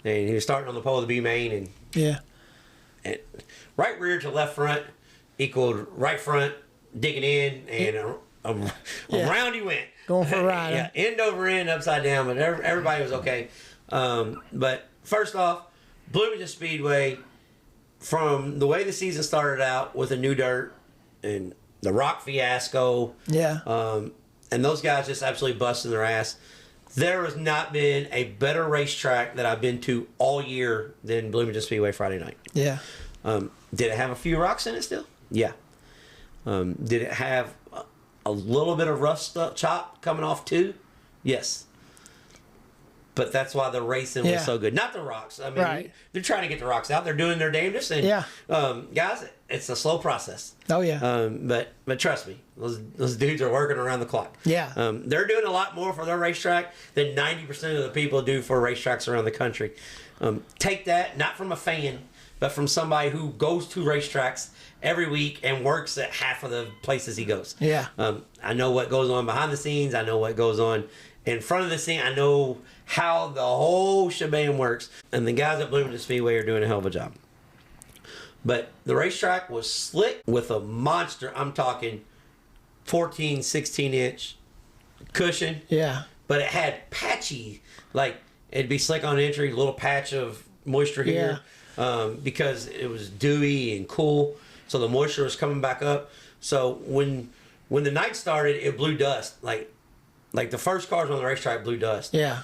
Speaker 1: And he was starting on the pole of the B main. And right rear to left front equaled right front digging in. And around he went.
Speaker 2: Going for a ride.
Speaker 1: End over end, upside down. But everybody was okay. But first off, Bloomington Speedway, from the way the season started out with a new dirt and the rock fiasco.
Speaker 2: Yeah.
Speaker 1: And those guys just absolutely busting their ass. There has not been a better racetrack that I've been to all year than Bloomington Speedway Friday night.
Speaker 2: Yeah.
Speaker 1: Did it have a few rocks in it still? Yeah. Did it have a little bit of rough stuff, chop coming off too? Yes. But that's why the racing was so good. Not the rocks. I mean, they're trying to get the rocks out. They're doing their damnedest. And, guys, it's a slow process.
Speaker 2: Oh, yeah.
Speaker 1: But trust me, those dudes are working around the clock.
Speaker 2: Yeah.
Speaker 1: They're doing a lot more for their racetrack than 90% of the people do for racetracks around the country. Take that, not from a fan, but from somebody who goes to racetracks every week and works at half of the places he goes.
Speaker 2: Yeah.
Speaker 1: I know what goes on behind the scenes. I know what goes on in front of the scene. I know how the whole shebang works. And the guys at Bloomington Speedway are doing a hell of a job. But the racetrack was slick with a monster, I'm talking 14, 16-inch cushion.
Speaker 2: Yeah.
Speaker 1: But it had patchy, like it'd be slick on entry, little patch of moisture here. Because it was dewy and cool. So the moisture was coming back up. So when the night started, it blew dust. Like the first cars on the racetrack blew dust.
Speaker 2: Yeah.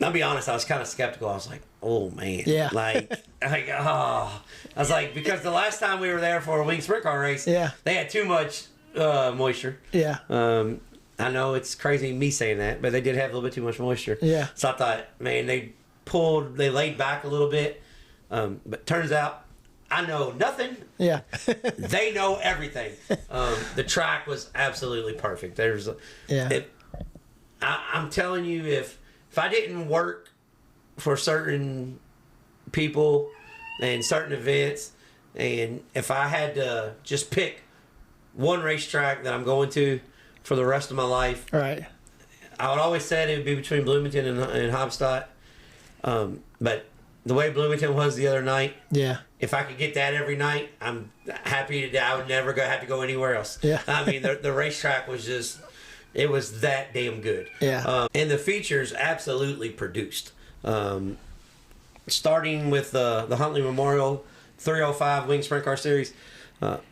Speaker 1: I'll be honest, I was kind of skeptical. I was like, oh, man.
Speaker 2: Yeah.
Speaker 1: I was like, because the last time we were there for a wing sprint car race, they had too much moisture.
Speaker 2: Yeah.
Speaker 1: I know it's crazy me saying that, but they did have a little bit too much moisture.
Speaker 2: Yeah.
Speaker 1: So I thought, man, they laid back a little bit. But turns out, I know nothing.
Speaker 2: Yeah.
Speaker 1: They know everything. The track was absolutely perfect. I'm telling you, if I didn't work for certain people and certain events, and if I had to just pick one racetrack that I'm going to for the rest of my life,
Speaker 2: right,
Speaker 1: I would always say it would be between Bloomington and Hobstadt. But the way Bloomington was the other night.
Speaker 2: Yeah.
Speaker 1: If I could get that every night, I'm happy to. I would never have to go anywhere else.
Speaker 2: Yeah.
Speaker 1: I mean, the racetrack was just, it was that damn good.
Speaker 2: Yeah.
Speaker 1: And the features absolutely produced. Starting with the Huntley Memorial 305 Wing Sprint Car Series.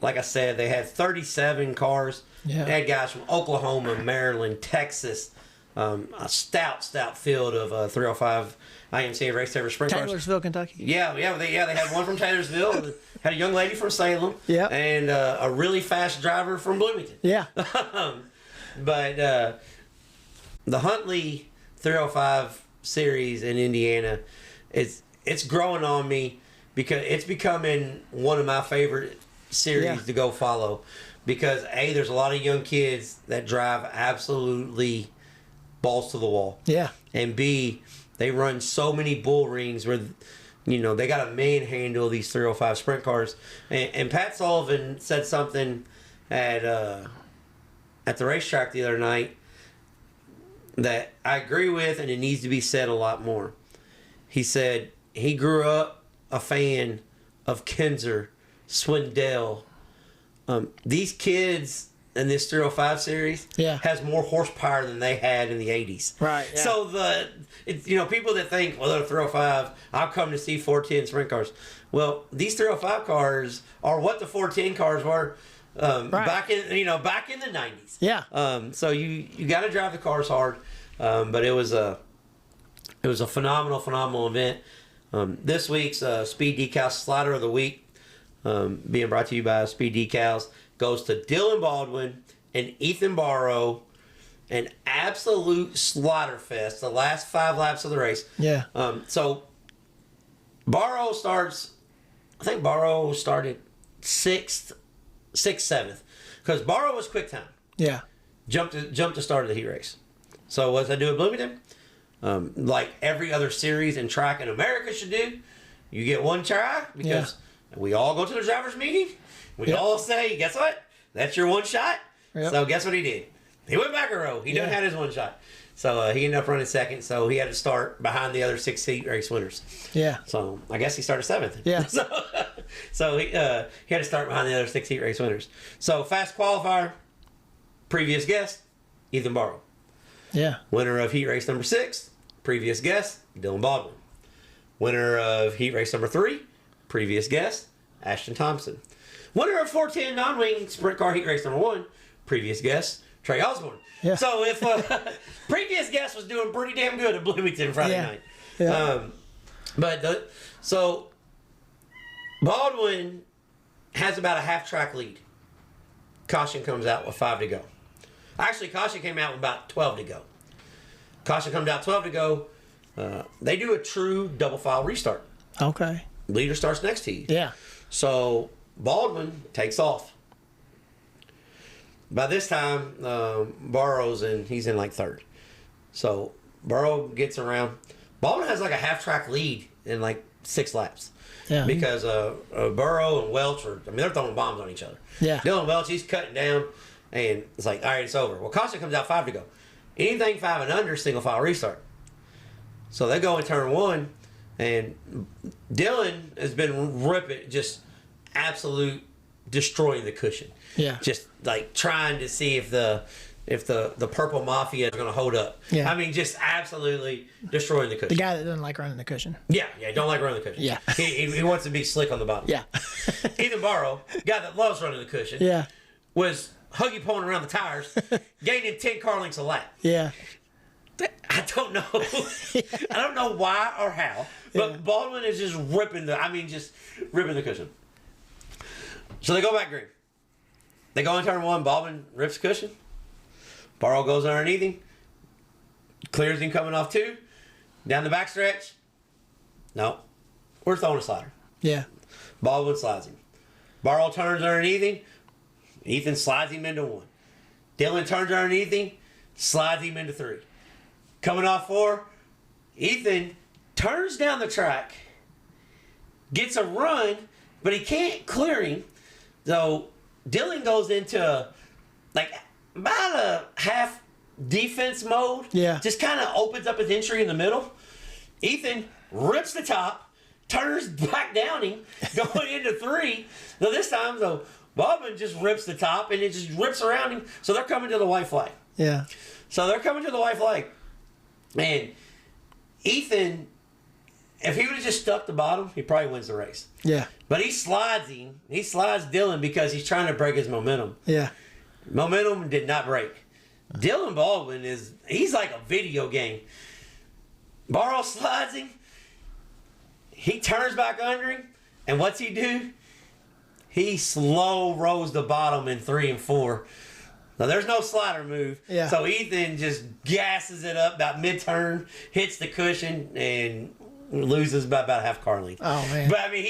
Speaker 1: Like I said, they had 37 cars.
Speaker 2: Yeah.
Speaker 1: They had guys from Oklahoma, Maryland, Texas. A stout field of 305 IMCA Race Saver Sprint cars.
Speaker 2: Taylorsville, Kentucky.
Speaker 1: Yeah, they had one from Taylorsville, had a young lady from Salem,
Speaker 2: yeah,
Speaker 1: and a really fast driver from Bloomington.
Speaker 2: Yeah.
Speaker 1: But the Huntley 305 series in Indiana, it's growing on me because it's becoming one of my favorite series to go follow. Because A, there's a lot of young kids that drive absolutely balls to the wall.
Speaker 2: Yeah.
Speaker 1: And B, they run so many bull rings where, they got to manhandle these 305 sprint cars. And Pat Sullivan said something at the racetrack the other night that I agree with, and it needs to be said a lot more. He said he grew up a fan of Kinzer, Swindell. These kids in this 305 series has more horsepower than they had in the 80s.
Speaker 2: Right. Yeah.
Speaker 1: So people that think, well, they're 305, I'll come to see 410 sprint cars. Well, these 305 cars are what the 410 cars were back in the 90s.
Speaker 2: Yeah.
Speaker 1: So you got to drive the cars hard, but it was a phenomenal event. This week's Speed Decal Slider of the Week, being brought to you by Speed Decals, goes to Dylan Baldwin and Ethan Barrow. An absolute slaughter fest, the last 5 laps of the race.
Speaker 2: Yeah.
Speaker 1: So Barrow started 6th, 7th. Because Barrow was quick time.
Speaker 2: Yeah.
Speaker 1: Jumped the start of the heat race. So what did I do at Bloomington? Like every other series and track in America should do, you get one try because we all go to the driver's meeting. We all say, guess what? That's your one shot.
Speaker 2: Yep.
Speaker 1: So guess what he did? He went back a row. He done had his one shot. So he ended up running second. So he had to start behind the other 6 heat race winners.
Speaker 2: Yeah.
Speaker 1: So I guess he started 7th.
Speaker 2: Yeah.
Speaker 1: So he had to start behind the other 6 heat race winners. So fast qualifier, previous guest, Ethan Barrow.
Speaker 2: Yeah.
Speaker 1: Winner of heat race number 6, previous guest, Dylan Baldwin. Winner of heat race number 3, previous guest, Ashton Thompson. Winner of 410 non-wing sprint car heat race number 1, previous guest, Trey Osborne.
Speaker 2: Yeah.
Speaker 1: So if previous guest was doing pretty damn good at Bloomington Friday night.
Speaker 2: Yeah.
Speaker 1: So Baldwin has about a half-track lead. Caution comes out with 5 to go. Actually, caution came out with about 12 to go. Caution comes out 12 to go. They do a true double file restart.
Speaker 2: Okay.
Speaker 1: Leader starts next to you.
Speaker 2: Yeah.
Speaker 1: So Baldwin takes off. By this time, Burrow's he's in like 3rd. So Burrow gets around. Baldwin has like a half-track lead in like 6 laps.
Speaker 2: Yeah.
Speaker 1: Because Burrow and Welch they're throwing bombs on each other.
Speaker 2: Yeah.
Speaker 1: Dylan Welch, he's cutting down, and it's like, all right, it's over. Well, caution comes out 5 to go. Anything 5 and under, single file restart. So they go in turn 1, and Dylan has been ripping, just absolute destroying the cushion.
Speaker 2: Yeah.
Speaker 1: Just like trying to see if the Purple Mafia is going to hold up.
Speaker 2: Yeah.
Speaker 1: I mean, just absolutely destroying the cushion.
Speaker 2: The guy that doesn't like running the cushion.
Speaker 1: Yeah, don't like running the cushion.
Speaker 2: Yeah.
Speaker 1: He wants to be slick on the bottom.
Speaker 2: Yeah.
Speaker 1: Ethan Barrow, guy that loves running the cushion,
Speaker 2: Yeah.
Speaker 1: was huggy pulling around the tires, gaining 10 car lengths a lap.
Speaker 2: Yeah.
Speaker 1: I don't know. I don't know why or how, but Baldwin is just ripping the cushion. So they go back green. They go in turn 1. Baldwin rips the cushion. Barrow goes underneath him. Clears him coming off 2. Down the backstretch. No. We're throwing a slider.
Speaker 2: Yeah.
Speaker 1: Baldwin slides him. Barrow turns underneath him. Ethan slides him into 1. Dylan turns underneath him. Slides him into 3. Coming off 4. Ethan turns down the track. Gets a run, but he can't clear him. So Dylan goes into like about a half defense mode.
Speaker 2: Yeah.
Speaker 1: Just kind of opens up his entry in the middle. Ethan rips the top, turns back down him, going into 3. So this time, Baldwin just rips the top, and it just rips around him. So they're coming to the white flag.
Speaker 2: Yeah.
Speaker 1: So they're coming to the white flag. And Ethan, if he would have just stuck the bottom, he probably wins the race.
Speaker 2: Yeah.
Speaker 1: But he slides him. He slides Dylan because he's trying to break his momentum.
Speaker 2: Yeah.
Speaker 1: Momentum did not break. Dylan Baldwin he's like a video game. Barrow slides him. He turns back under him. And what's he do? He slow rolls the bottom in 3 and 4. Now, there's no slider move.
Speaker 2: Yeah.
Speaker 1: So Ethan just gasses it up about mid-turn, hits the cushion, and loses by about half car length.
Speaker 2: Oh, man.
Speaker 1: But, I mean,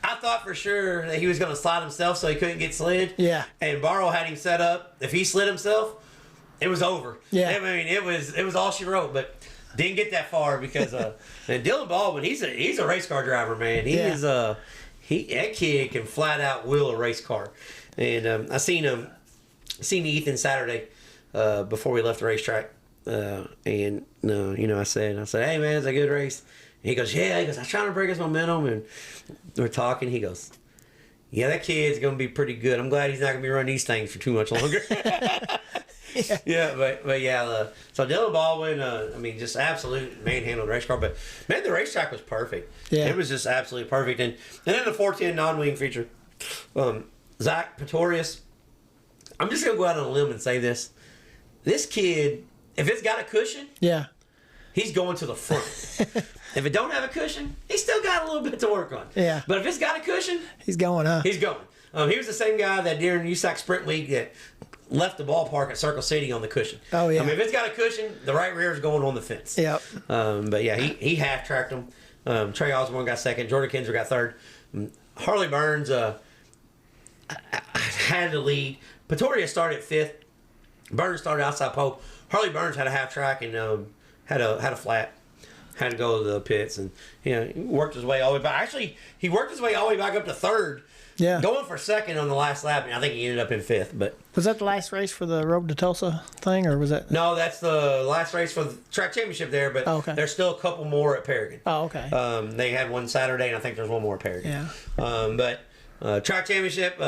Speaker 1: I thought for sure that he was going to slide himself so he couldn't get slid.
Speaker 2: Yeah.
Speaker 1: And Barrow had him set up. If he slid himself, it was over.
Speaker 2: Yeah.
Speaker 1: I mean, it was all she wrote, but didn't get that far because and Dylan Baldwin, he's a race car driver, man. That kid can flat out wheel a race car. And I seen Ethan Saturday before we left the racetrack, and I said, hey man, it's a good race. And he goes, yeah. He goes, I was trying to break his momentum, and we're talking. He goes, yeah, that kid's gonna be pretty good. I'm glad he's not gonna be running these things for too much longer. But yeah. So Dylan Baldwin, I mean, just absolute manhandled race car. But man, the racetrack was perfect. Yeah, it was just absolutely perfect. And then the 410 non-wing feature. Zach Pretorius, I'm just going to go out on a limb and say this. This kid, if it's got a cushion,
Speaker 2: yeah,
Speaker 1: he's going to the front. If it don't have a cushion, he's still got a little bit to work on.
Speaker 2: Yeah.
Speaker 1: But if it's got a cushion,
Speaker 2: he's going, huh?
Speaker 1: He's going. He was the same guy that during USAC Sprint Week that left the ballpark at Circle City on the cushion.
Speaker 2: Oh, yeah.
Speaker 1: I mean, if it's got a cushion, the right rear is going on the fence.
Speaker 2: Yep.
Speaker 1: But yeah, he half-tracked him. Trey Osborne got second. Jordan Kinzer got third. Harley Burns had the lead. Pretoria started 5th. Burns started outside pole. Harley Burns had a half track and had a flat. Had to go to the pits and he worked his way all the way back. Actually, he worked his way all the way back up to 3rd.
Speaker 2: Yeah.
Speaker 1: Going for 2nd on the last lap, and I think he ended up in 5th. But
Speaker 2: was that the last race for the Road to Tulsa thing, or was that?
Speaker 1: No, that's the last race for the track championship there. But there's still a couple more at Paragon.
Speaker 2: Oh, okay.
Speaker 1: They had one Saturday, and I think there's one more at Paragon.
Speaker 2: Yeah.
Speaker 1: But track championship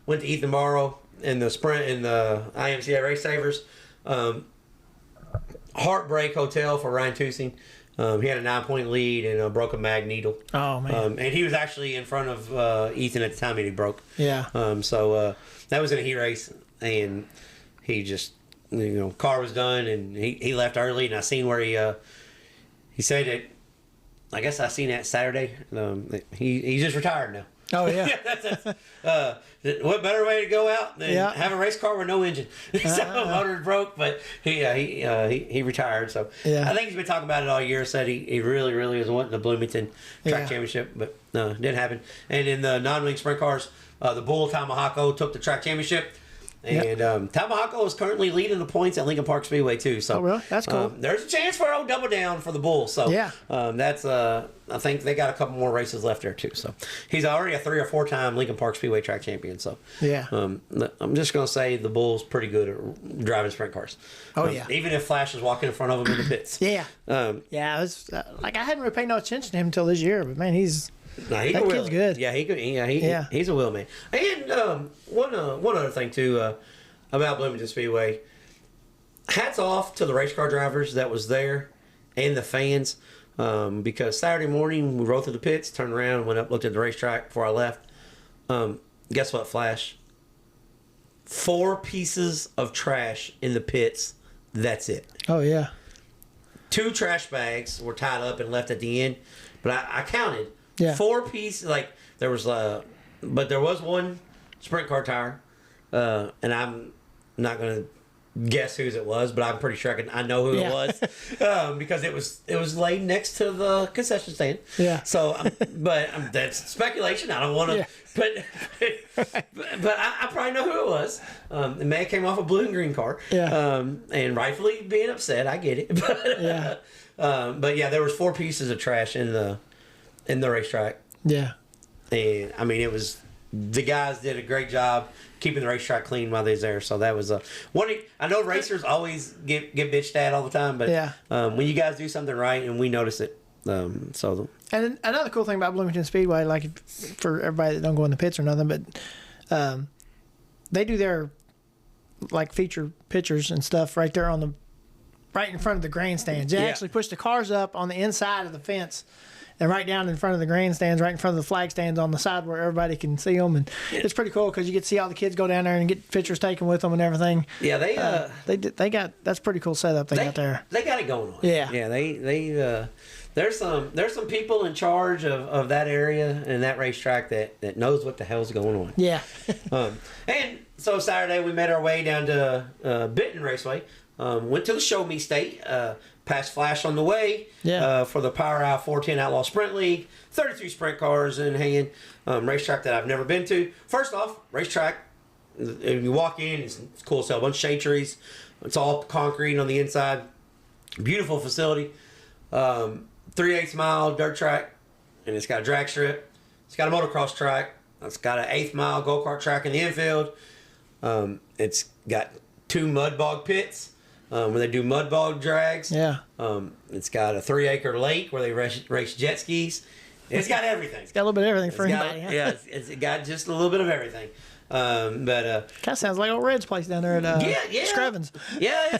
Speaker 1: went to Ethan Barrow in the sprint in the IMCA Race Savers. Heartbreak Hotel for Ryan Tusing. He had a 9-point lead and broke a mag needle.
Speaker 2: Oh, man.
Speaker 1: And he was actually in front of Ethan at the time and he broke.
Speaker 2: Yeah.
Speaker 1: So that was in a heat race, and he just, car was done, and he left early, and I seen where he said that, I guess I seen that Saturday. He's just retired now.
Speaker 2: Oh, yeah.
Speaker 1: What better way to go out than have a race car with no engine? So motor broke, but he retired. So I think he's been talking about it all year. Said he really, really was wanting the Bloomington track championship, but no, it didn't happen. And in the non-wing sprint cars, the Bull Tomahawk took the track championship. And Tomahawk is currently leading the points at Lincoln Park Speedway too. So
Speaker 2: really? That's cool.
Speaker 1: There's a chance for a double down for the Bulls. So that's I think they got a couple more races left there too. So he's already a 3 or 4 time Lincoln Park Speedway track champion. So I'm just gonna say the Bulls pretty good at driving sprint cars. Even if Flash is walking in front of him in the pits.
Speaker 2: It's like I hadn't really paid no attention to him until this year, but man, he's.
Speaker 1: That kid's good. Yeah, he's a wheel man. And one other thing too about Bloomington Speedway. Hats off to the race car drivers that was there and the fans, because Saturday morning we rode through the pits, turned around, went up, looked at the racetrack before I left. Guess what, Flash? 4 pieces of trash in the pits. That's it.
Speaker 2: Oh yeah.
Speaker 1: 2 trash bags were tied up and left at the end, but I counted. 4 pieces, there was but there was 1 sprint car tire, and I'm not gonna guess whose it was, but I'm pretty sure I know who it was, because it was laid next to the concession stand. Yeah. So, that's speculation. I don't want to, but I probably know who it was. The man came off a blue and green car. Yeah. And rightfully being upset, I get it. But there was 4 pieces of trash in the racetrack. Yeah. And I mean, the guys did a great job keeping the racetrack clean while they was there. So that was one. I know racers always get bitched at all the time, but when you guys do something right, and we notice it. And
Speaker 2: And another cool thing about Bloomington Speedway, like for everybody that don't go in the pits or nothing, but they do their like feature pictures and stuff right there right in front of the grandstands. They actually push the cars up on the inside of the fence and right down in front of the grandstands, right in front of the flag stands on the side where everybody can see them. And it's pretty cool because you get to see all the kids go down there and get pictures taken with them and everything.
Speaker 1: Yeah,
Speaker 2: they got that's a pretty cool setup they got there.
Speaker 1: They got it going on.
Speaker 2: Yeah,
Speaker 1: yeah. There's some people in charge of that area and that racetrack that knows what the hell's going on.
Speaker 2: Yeah.
Speaker 1: And so Saturday we made our way down to Benton Raceway. Went to the Show Me State. Past Flash on the way.
Speaker 2: Yeah.
Speaker 1: For the Power Out 410 Outlaw Sprint League. 32 sprint cars in hand. Racetrack that I've never been to. First off, racetrack. If you walk in, it's cool as hell. A bunch of shade trees. It's all concrete on the inside. Beautiful facility. 3/8 mile dirt track, and it's got a drag strip. It's got a motocross track. It's got an 1/8 mile go-kart track in the infield. It's got 2 mud bog pits where they do mud bog drags.
Speaker 2: Yeah.
Speaker 1: It's got a 3-acre lake where they race jet skis. It's got everything.
Speaker 2: It's got a little bit of everything for anybody.
Speaker 1: Yeah, it's got just a little bit of everything. But
Speaker 2: kind of sounds like old Red's place down there at Screvens.
Speaker 1: Yeah,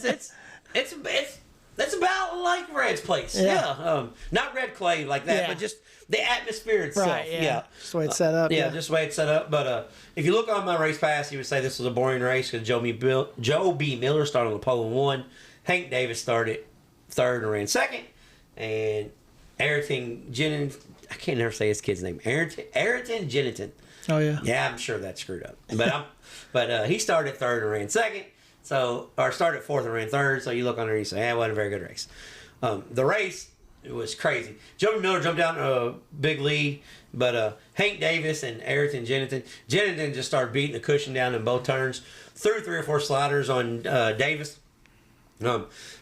Speaker 1: it's about like Red's place. Yeah. Not red clay like that, but just the atmosphere itself.
Speaker 2: Right, yeah. Just the way it's set up.
Speaker 1: Just the way it's set up. But if you look on my race pass, you would say this was a boring race because Joe B. Miller started on the pole and won. Hank Davis started third and ran second. And Ayrton Jennington, I can't never say his kid's name. Ayrton Jennington.
Speaker 2: Oh, yeah.
Speaker 1: Yeah, I'm sure that's screwed up. But he started third and ran second. Or started fourth and ran third. So you look on there and you say, it wasn't a very good race. The race, it was crazy. Joey Miller jumped down a big lead, but Hank Davis and Ayrton Jennington just started beating the cushion down in both turns. Threw 3 or 4 sliders on Davis.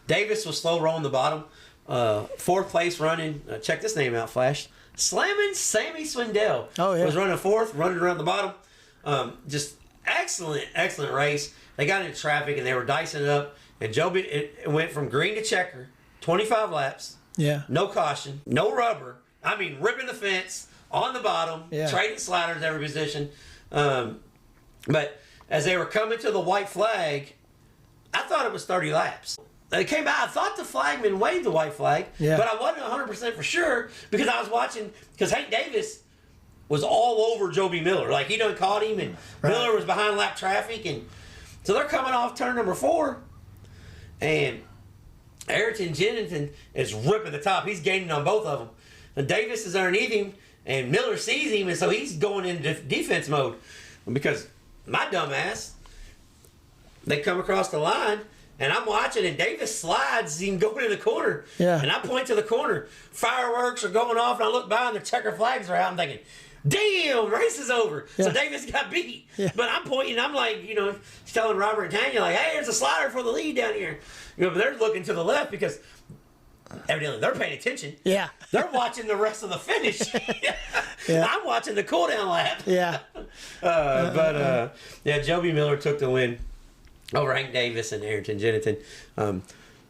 Speaker 1: Davis was slow rolling the bottom. 4th place running. Check this name out, Flash. Slamming Sammy Swindell.
Speaker 2: Oh, yeah.
Speaker 1: Was running 4th, running around the bottom. Just excellent race. They got into traffic and they were dicing it up. And it went from green to checker, 25 laps.
Speaker 2: Yeah.
Speaker 1: No caution, no rubber. I mean, ripping the fence on the bottom, trading sliders every position. But as they were coming to the white flag, I thought it was 30 laps. They came out. I thought the flagman waved the white flag, but I wasn't 100% for sure because I was watching. Because Hank Davis was all over Joby Miller, like he done caught him, and Miller was behind lap traffic, and so they're coming off turn number 4, and Ayrton Jennington is ripping the top. He's gaining on both of them, and Davis is underneath him, and Miller sees him, and so he's going into defense mode because my dumbass, they come across the line. And I'm watching, and Davis slides, he can go in the corner.
Speaker 2: Yeah.
Speaker 1: And I point to the corner. Fireworks are going off, and I look by, and the checker flags are out. I'm thinking, damn, race is over.
Speaker 2: Yeah.
Speaker 1: So Davis got beat.
Speaker 2: Yeah.
Speaker 1: But I'm pointing, I'm like, telling Robert and Tanya, like, hey, there's a slider for the lead down here. But they're looking to the left because evidently they're paying attention.
Speaker 2: Yeah.
Speaker 1: They're watching the rest of the finish.
Speaker 2: Yeah.
Speaker 1: I'm watching the cool-down lap.
Speaker 2: Yeah.
Speaker 1: Joby Miller took the win over Hank Davis and Ayrton Jennington.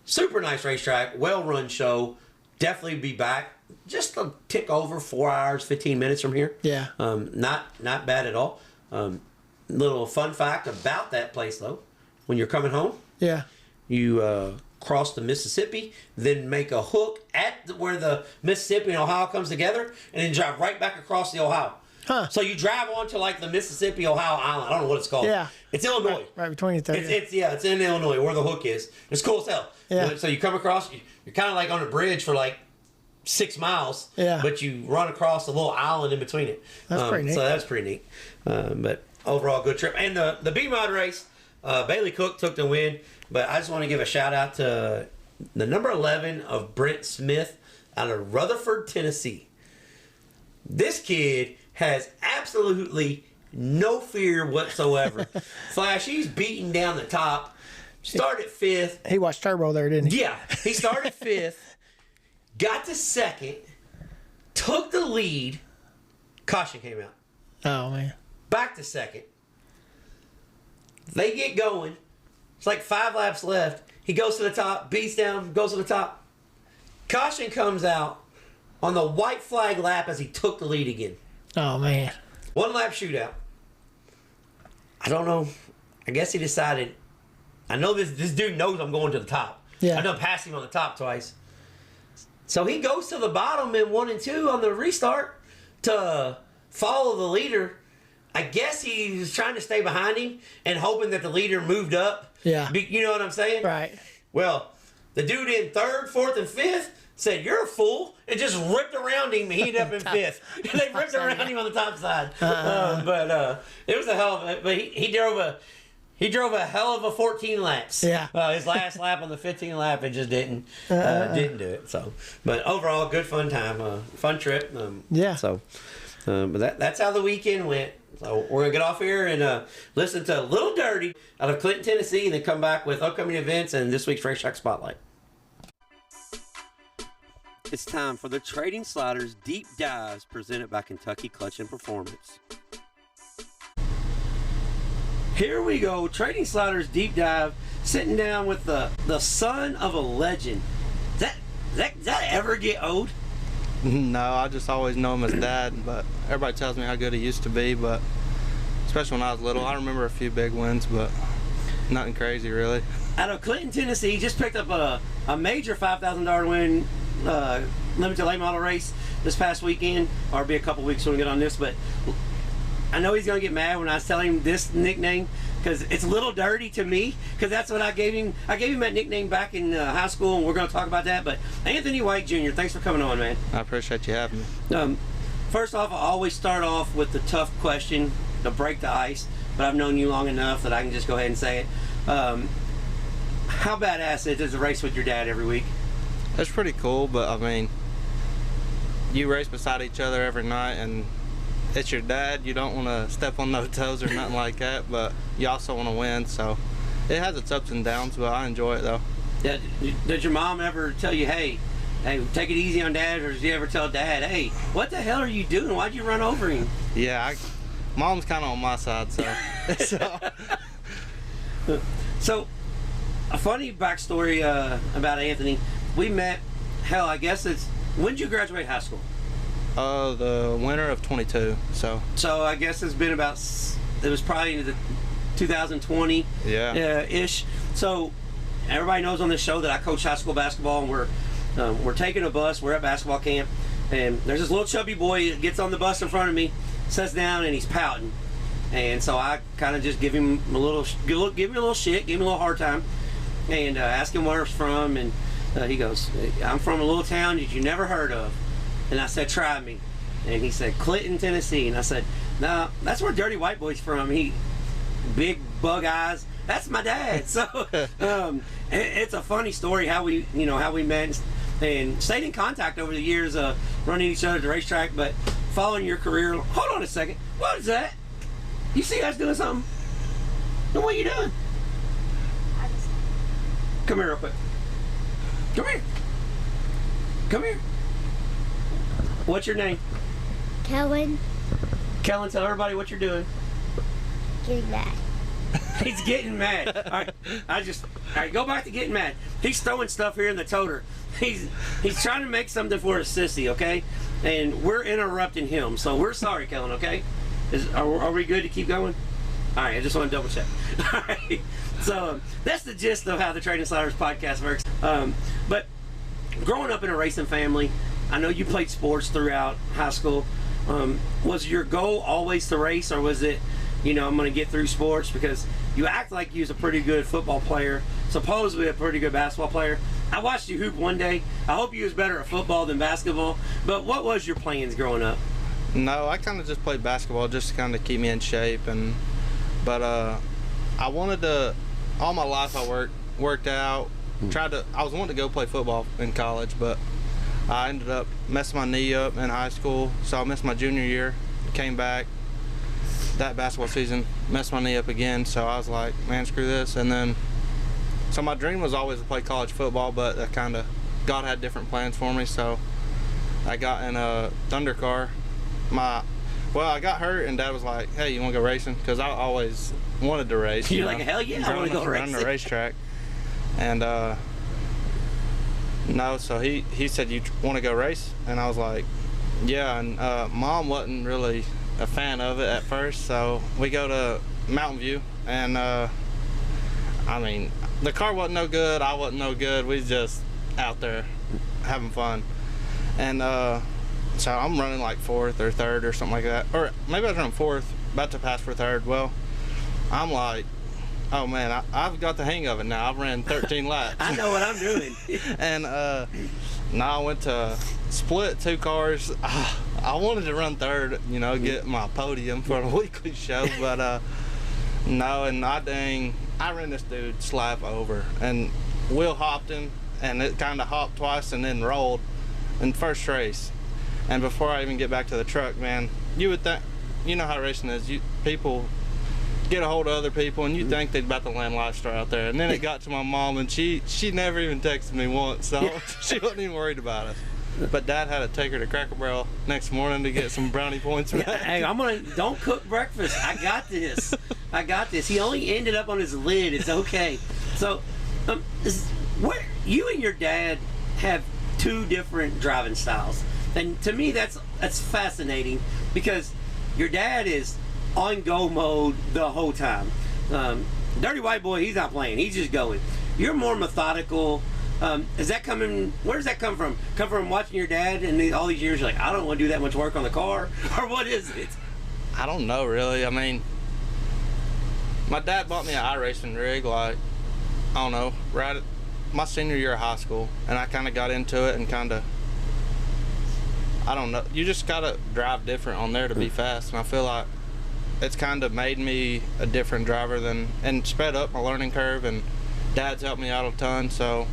Speaker 1: Super nice racetrack, well-run show. Definitely be back. Just a tick over 4 hours, 15 minutes from here.
Speaker 2: Yeah.
Speaker 1: Not bad at all. Little fun fact about that place, though. When you're coming home, you cross the Mississippi, then make a hook at where the Mississippi and Ohio comes together, and then drive right back across the Ohio.
Speaker 2: Huh.
Speaker 1: So you drive onto like the Mississippi-Ohio Island. I don't know what it's called.
Speaker 2: Yeah.
Speaker 1: It's Illinois.
Speaker 2: Right between the two.
Speaker 1: It's in Illinois where the hook is. It's cool as hell.
Speaker 2: Yeah.
Speaker 1: So you come across, you're kind of like on a bridge for like 6 miles.
Speaker 2: Yeah.
Speaker 1: But you run across a little island in between it.
Speaker 2: That's pretty neat.
Speaker 1: So that's pretty neat. But overall, good trip. And the B-Mod race, Bailey Cook took the win. But I just want to give a shout out to the number 11 of Brent Smith out of Rutherford, Tennessee. This kid has absolutely no fear whatsoever. Flash, he's beating down the top. Started 5th.
Speaker 2: He watched Turbo there, didn't he?
Speaker 1: Yeah. He started 5th, got to 2nd, took the lead. Caution came out.
Speaker 2: Oh, man.
Speaker 1: Back to 2nd. They get going. It's like 5 laps left. He goes to the top, beats down, goes to the top. Caution comes out on the white flag lap as he took the lead again.
Speaker 2: Oh, man.
Speaker 1: 1 lap shootout. I don't know. I guess he decided, I know this dude knows I'm going to the top.
Speaker 2: Yeah.
Speaker 1: I done passed him on the top twice. So he goes to the bottom in 1 and 2 on the restart to follow the leader. I guess he was trying to stay behind him and hoping that the leader moved up.
Speaker 2: Yeah.
Speaker 1: You know what I'm saying?
Speaker 2: Right.
Speaker 1: Well, the dude in 3rd, 4th, and 5th said, "You're a fool," and just ripped around him. He ended up in 5th. And they ripped around him on the top side. But it was a hell of a... But he drove a hell of a 14 laps.
Speaker 2: Yeah.
Speaker 1: His last lap on the 15th lap, it just didn't do it. So, but overall, good fun time, fun trip.
Speaker 2: Yeah.
Speaker 1: So, but that's how the weekend went. So we're gonna get off here and listen to Lil Dirty out of Clinton, Tennessee, and then come back with upcoming events and this week's Racetrack Spotlight. It's time for the Trading Sliders Deep Dives presented by Kentucky Clutch and Performance. Here we go, Trading Sliders Deep Dive, sitting down with the son of a legend. Does that ever get old?
Speaker 3: No, I just always know him as Dad, but everybody tells me how good he used to be, but especially when I was little. I remember a few big wins, but nothing crazy really.
Speaker 1: Out of Clinton, Tennessee, he just picked up a major $5,000 win limited late model race this past weekend, or it'll be a couple weeks when we get on this, but I know he's going to get mad when I tell him this nickname, because it's Lil Dirty to me, because that's what I gave him. I gave him that nickname back in high school, and we're going to talk about that. But Anthony White Jr., thanks for coming on, man.
Speaker 3: I appreciate you having me.
Speaker 1: First off, I always start off with the tough question to break the ice, but I've known you long enough that I can just go ahead and say it. How badass is it to race with your dad every week?
Speaker 3: It's pretty cool, but I mean, you race beside each other every night, and it's your dad. You don't want to step on no toes or nothing like that, but you also want to win, so it has its ups and downs, but I enjoy it though.
Speaker 1: Yeah, did your mom ever tell you, hey, take it easy on Dad, or did you ever tell Dad, hey, what the hell are you doing? Why'd you run over him?
Speaker 3: Yeah, Mom's kind of on my side, so.
Speaker 1: So, a funny backstory about Anthony. We met, hell, I guess when did you graduate high school?
Speaker 3: The winter of 22, so.
Speaker 1: So I guess it's been about, it was probably the 2020 ish. So everybody knows on this show that I coach high school basketball, and we're taking a bus. We're at basketball camp, and there's this little chubby boy that gets on the bus in front of me, sits down, and he's pouting. And so I kind of just give him a little shit, give him a little hard time, and ask him where he's from, and he goes, "I'm from a little town that you never heard of." And I said, "Try me." And he said, "Clinton, Tennessee." And I said, "No, that's where Dirty White Boy's from. He big bug eyes. That's my dad." So it's a funny story how we met and stayed in contact over the years, running each other at the racetrack. But following your career, hold on a second. What is that? You see us doing something? Then what are you doing? Come here real quick. Come here. Come here. What's your name?
Speaker 4: Kellen.
Speaker 1: Kellen, tell everybody what you're doing.
Speaker 4: Getting mad.
Speaker 1: He's getting mad. All right, go back to getting mad. He's throwing stuff here in the toter. He's trying to make something for his sissy, okay? And we're interrupting him, so we're sorry, Kellen, okay? Are we good to keep going? All right, I just want to double check. All right, so that's the gist of how the Trading Sliders podcast works. But growing up in a racing family, I know you played sports throughout high school. Was your goal always to race, or was it, I'm going to get through sports? Because you act like you was a pretty good football player, supposedly a pretty good basketball player. I watched you hoop one day. I hope you was better at football than basketball. But what was your plans growing up?
Speaker 3: No, I kind of just played basketball just to kind of keep me in shape, but I wanted to. All my life I worked out. I was wanting to go play football in college, but I ended up messing my knee up in high school, so I missed my junior year. Came back that basketball season, messed my knee up again, so I was like, man, screw this. And then, so my dream was always to play college football, but God had different plans for me, so I got in a Thunder car. I got hurt, and Dad was like, hey, you want to go racing? Because I always wanted to race.
Speaker 1: You're like, hell yeah, I want to go racing.
Speaker 3: On the racetrack. And No, so he said, you want to go race? And I was like, yeah. And Mom wasn't really a fan of it at first, so we go to Mountain View, and I mean, the car wasn't no good, I wasn't no good. We was just out there having fun. And so I'm running like 4th or 3rd or something like that, or maybe I was running 4th, about to pass for 3rd. Well, I'm like, oh man, I've got the hang of it now. I've ran 13 laps.
Speaker 1: I know what I'm doing.
Speaker 3: And now I went to split 2 cars. I wanted to run 3rd, you know, get my podium for the weekly show, but no, and I ran this dude slap over and wheel hopped him, and it kind of hopped twice and then rolled in first race. And before I even get back to the truck, man, you would think, you know how racing is, people get a hold of other people and you think they'd about to land livestock out there. And then it got to my mom, and she never even texted me once, so she wasn't even worried about it. But Dad had to take her to Cracker Barrel next morning to get some brownie points back.
Speaker 1: Hey, don't cook breakfast. I got this. I got this. He only ended up on his lid. It's okay. So, where you and your dad have 2 different driving styles, and to me that's fascinating, because your dad is on go mode the whole time. Dirty white boy, he's not playing. He's just going. You're more methodical. Is that coming? Where does that come from? Come from watching your dad and all these years? You're like, I don't want to do that much work on the car, or what is it?
Speaker 3: I don't know really. I mean, my dad bought me an iRacing rig, like, I don't know, right at my senior year of high school, and I kind of got into it and kind of, I don't know. You just gotta drive different on there to be fast, and I feel like it's kind of made me a different driver and sped up my learning curve, and Dad's helped me out a ton, so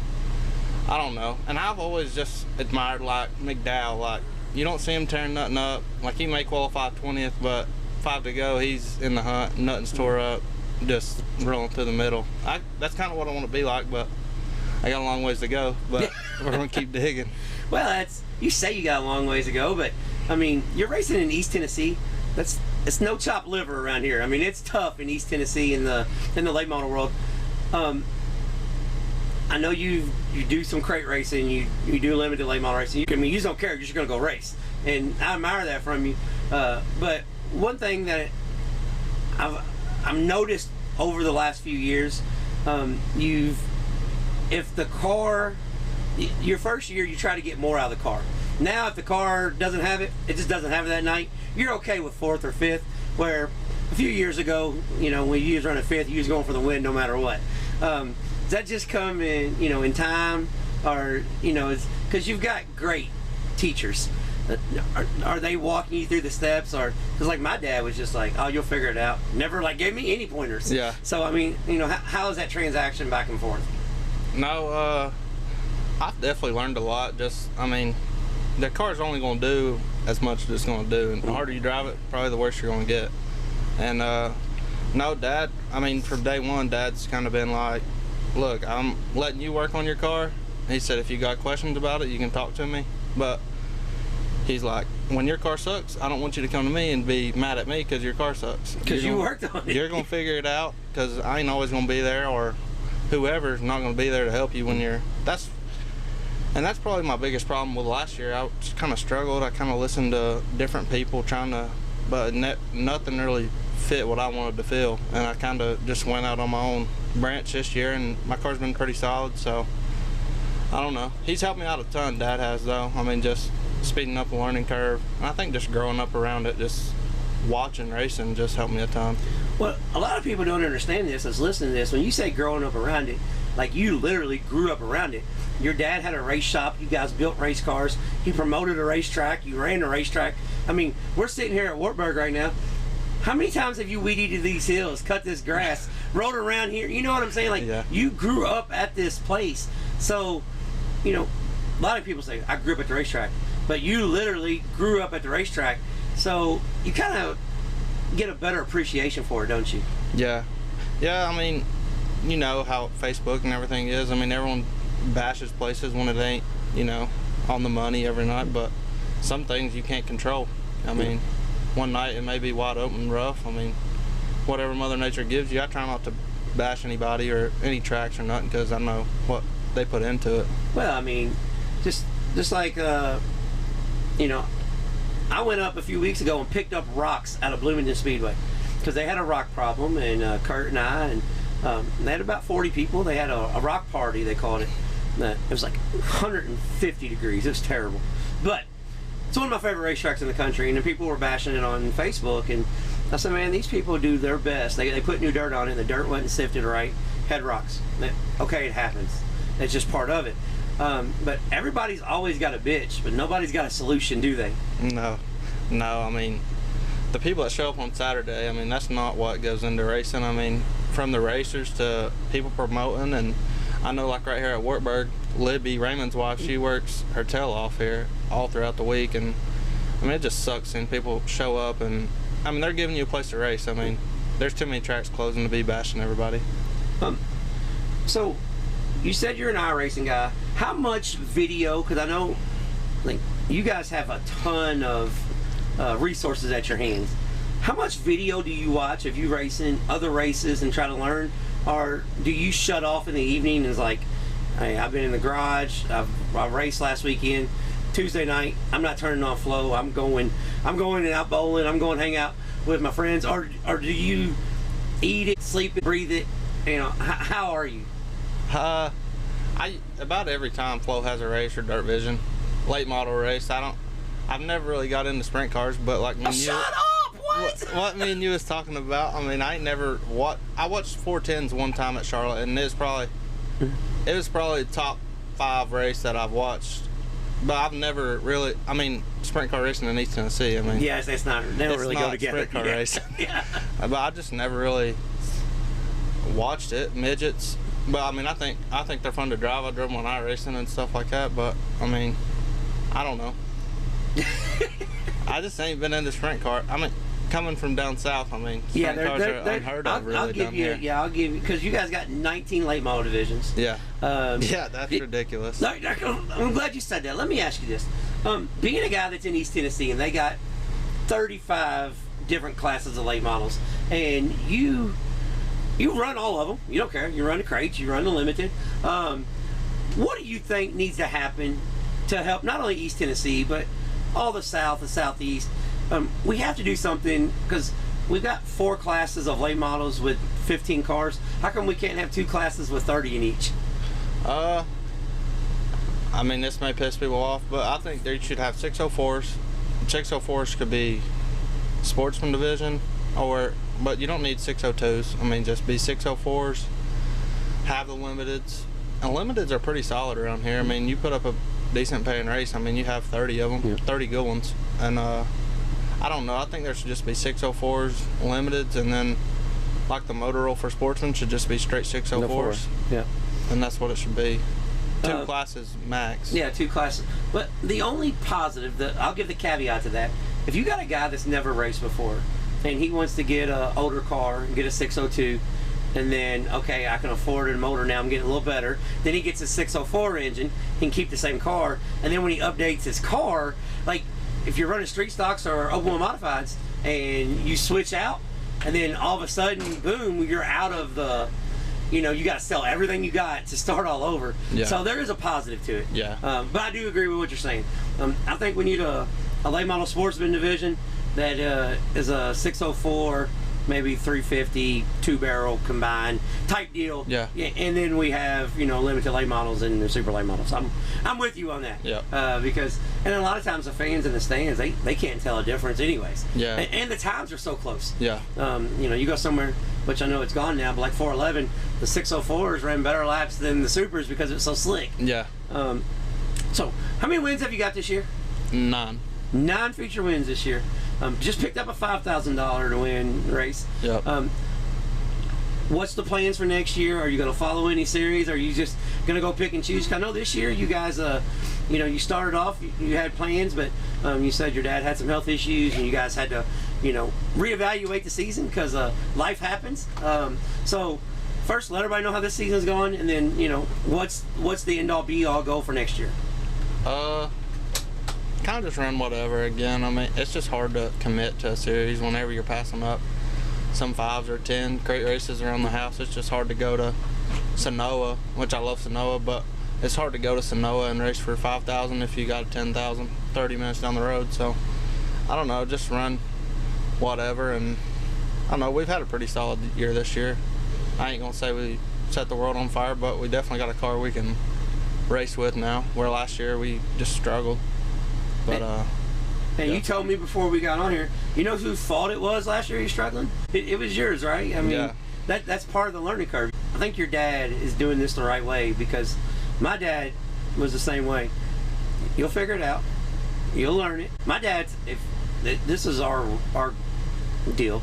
Speaker 3: I don't know. And I've always just admired, like, McDowell. Like, you don't see him tearing nothing up. Like, he may qualify 20th, but 5 to go, he's in the hunt, nothing's tore up, just rolling through the middle. That's kind of what I want to be like, but I got a long ways to go, but we're going to keep digging.
Speaker 1: Well, you say you got a long ways to go, but, I mean, you're racing in East Tennessee. It's no chopped liver around here. I mean, it's tough in East Tennessee in the late model world. I know you do some crate racing, you do limited late model racing. I mean, you just don't care, you're just going to go race. And I admire that from you. But one thing that I've noticed over the last few years, if the car, your first year you try to get more out of the car. Now if the car doesn't have it, it just doesn't have it that night, you're okay with 4th or 5th, where a few years ago, you know, when you was running 5th, you was going for the win no matter what. Does that just come in, you know, in time, or, you know, because you've got great teachers? Are they walking you through the steps, or because like my dad was just like, oh, you'll figure it out, never like gave me any pointers.
Speaker 3: Yeah.
Speaker 1: So I mean, you know, how is that transaction back and forth?
Speaker 3: No, I've definitely learned a lot. Just, I mean, the car's only going to do as much as it's going to do, and the harder you drive it, probably the worse you're going to get. And no, Dad, I mean, from day one, Dad's kind of been like, look, I'm letting you work on your car. He said, if you got questions about it, you can talk to me. But he's like, when your car sucks, I don't want you to come to me and be mad at me because your car sucks.
Speaker 1: Because you worked on it.
Speaker 3: You're going to figure it out, because I ain't always going to be there, or whoever's not going to be there to help you when you're, that's probably my biggest problem with last year. I just kind of struggled. I kind of listened to different people but nothing really fit what I wanted to feel, and I kind of just went out on my own branch this year, and my car's been pretty solid, so I don't know. He's helped me out a ton, Dad has, though. I mean, just speeding up the learning curve, and I think just growing up around it, just watching racing just helped me a ton.
Speaker 1: Well, a lot of people don't understand this that's listening to this. When you say growing up around it, like, you literally grew up around it. Your dad had a race shop, you guys built race cars, he promoted a racetrack, you ran a racetrack. I mean, we're sitting here at Wartburg right now. How many times have you weed-eated these hills, cut this grass, rode around here? You know what I'm saying? Like,
Speaker 3: yeah.
Speaker 1: You grew up at this place. So, you know, a lot of people say, I grew up at the racetrack. But you literally grew up at the racetrack. So you kind of get a better appreciation for it, don't you?
Speaker 3: Yeah. Yeah, I mean, you know how Facebook and everything is. I mean, everyone bashes places when it ain't, you know, on the money every night. But some things you can't control. I mean, one night it may be wide open, rough. I mean, whatever Mother Nature gives you. I try not to bash anybody or any tracks or nothing, because I know what they put into it.
Speaker 1: Well, I mean, just like you know, I went up a few weeks ago and picked up rocks out of Bloomington Speedway because they had a rock problem, and Kurt and I, and they had about 40 people. They had a rock party, they called it. It was like 150 degrees. It was terrible, but it's one of my favorite racetracks in the country, and the people were bashing it on Facebook, and I said, man, these people do their best. They put new dirt on it, and the dirt wasn't sifted right, had rocks. Okay, it happens. It's just part of it. But everybody's always got a bitch, but nobody's got a solution, do they?
Speaker 3: No. I mean, the people that show up on Saturday, I mean, that's not what goes into racing. I mean, from the racers to people promoting, and I know like right here at Wartburg, Libby, Raymond's wife, she works her tail off here all throughout the week, and I mean, it just sucks seeing people show up, and I mean, they're giving you a place to race. I mean, there's too many tracks closing to be bashing everybody.
Speaker 1: So you said you're an iRacing guy. How much video, because I know like you guys have a ton of resources at your hands. How much video do you watch of you racing other races and try to learn? Or do you shut off in the evening and it's like, hey, I've been in the garage, I raced last weekend, Tuesday night, I'm not turning on flow, I'm going and out bowling, I'm going to hang out with my friends? Or do you eat it, sleep it, breathe it? You know, how are you?
Speaker 3: About every time Flo has a race or Dirt Vision, late model race, I've never really got into sprint cars, but like when
Speaker 1: shut up!
Speaker 3: What me and you was talking about, I mean, I watched 410s one time at Charlotte, and it was probably the top 5 race that I've watched. But I've never really, I mean, sprint car racing in East Tennessee, I mean,
Speaker 1: yes, they don't really go together.
Speaker 3: Sprint car racing. Yeah. But I just never really watched it. Midgets, but I mean, I think they're fun to drive. I drove them on iRacing and stuff like that, but I mean, I don't know. I just ain't been into sprint car. I mean, coming from down south, I mean, sprint cars are unheard of really down here.
Speaker 1: Yeah, I'll give you, because you guys got 19 late model divisions.
Speaker 3: Yeah. Yeah, that's ridiculous.
Speaker 1: I'm glad you said that. Let me ask you this. Being a guy that's in East Tennessee, and they got 35 different classes of late models, and you run all of them. You don't care. You run the crates, you run the limited. What do you think needs to happen to help not only East Tennessee, but all the South, the Southeast? We have to do something, because we've got 4 classes of late models with 15 cars. How come we can't have 2 classes with 30 in each?
Speaker 3: I mean, this may piss people off, but I think they should have 604s. 604s could be sportsman division, but you don't need 602s. I mean, just be 604s, have the limiteds. And limiteds are pretty solid around here. I mean, you put up a decent paying race, I mean, you have 30 of them, 30 good ones. And I don't know, I think there should just be 604s, limiteds, and then like the motor roll for sportsmen should just be straight 604s.
Speaker 1: Yeah.
Speaker 3: And that's what it should be. 2 classes max.
Speaker 1: Yeah, 2 classes. But the only positive, I'll give the caveat to that, if you got a guy that's never raced before and he wants to get an older car and get a 602, and then, okay, I can afford a motor now, I'm getting a little better, then he gets a 604 engine, he can keep the same car, and then when he updates his car, like if you're running street stocks or open wheel modifieds and you switch out, and then all of a sudden, boom, you're out of the, you got to sell everything you got to start all over.
Speaker 3: Yeah.
Speaker 1: So there is a positive to it.
Speaker 3: Yeah.
Speaker 1: But I do agree with what you're saying. I think we need a late model sportsman division that is a 604, maybe 350, 2-barrel combined type deal.
Speaker 3: Yeah.
Speaker 1: And then we have, limited late models and the super late models. I'm with you on that.
Speaker 3: Yeah.
Speaker 1: Because, and a lot of times the fans in the stands, they can't tell a difference anyways.
Speaker 3: Yeah.
Speaker 1: And the times are so close.
Speaker 3: Yeah.
Speaker 1: You go somewhere, which I know it's gone now, but like 411, the 604s ran better laps than the supers because it's so slick.
Speaker 3: Yeah.
Speaker 1: So how many wins have you got this year?
Speaker 3: 9.
Speaker 1: 9 feature wins this year. Just picked up a $5,000 to win race.
Speaker 3: Yep.
Speaker 1: What's the plans for next year? Are you going to follow any series? Are you just going to go pick and choose? 'Cause I know this year you guys, you started off, you had plans, but you said your dad had some health issues and you guys had to, reevaluate the season because life happens. So first, let everybody know how this season's going, and then, what's the end-all be-all goal for next year?
Speaker 3: Kind of just run whatever again. I mean, it's just hard to commit to a series whenever you're passing up some 5s or 10 great races around the house. It's just hard to go to Sanoa, which I love Sanoa, but it's hard to go to Sanoa and race for 5,000 if you got 10,000 30 minutes down the road. So I don't know, just run whatever. And I don't know, we've had a pretty solid year this year. I ain't gonna say we set the world on fire, but we definitely got a car we can race with now, where last year we just struggled. But
Speaker 1: and
Speaker 3: yeah.
Speaker 1: You told me before we got on here, you know whose fault it was last year you struggling? It was yours, right? I mean,
Speaker 3: yeah.
Speaker 1: that's part of the learning curve. I think your dad is doing this the right way, because my dad was the same way. You'll figure it out. You'll learn it. My dad's, if this is our deal,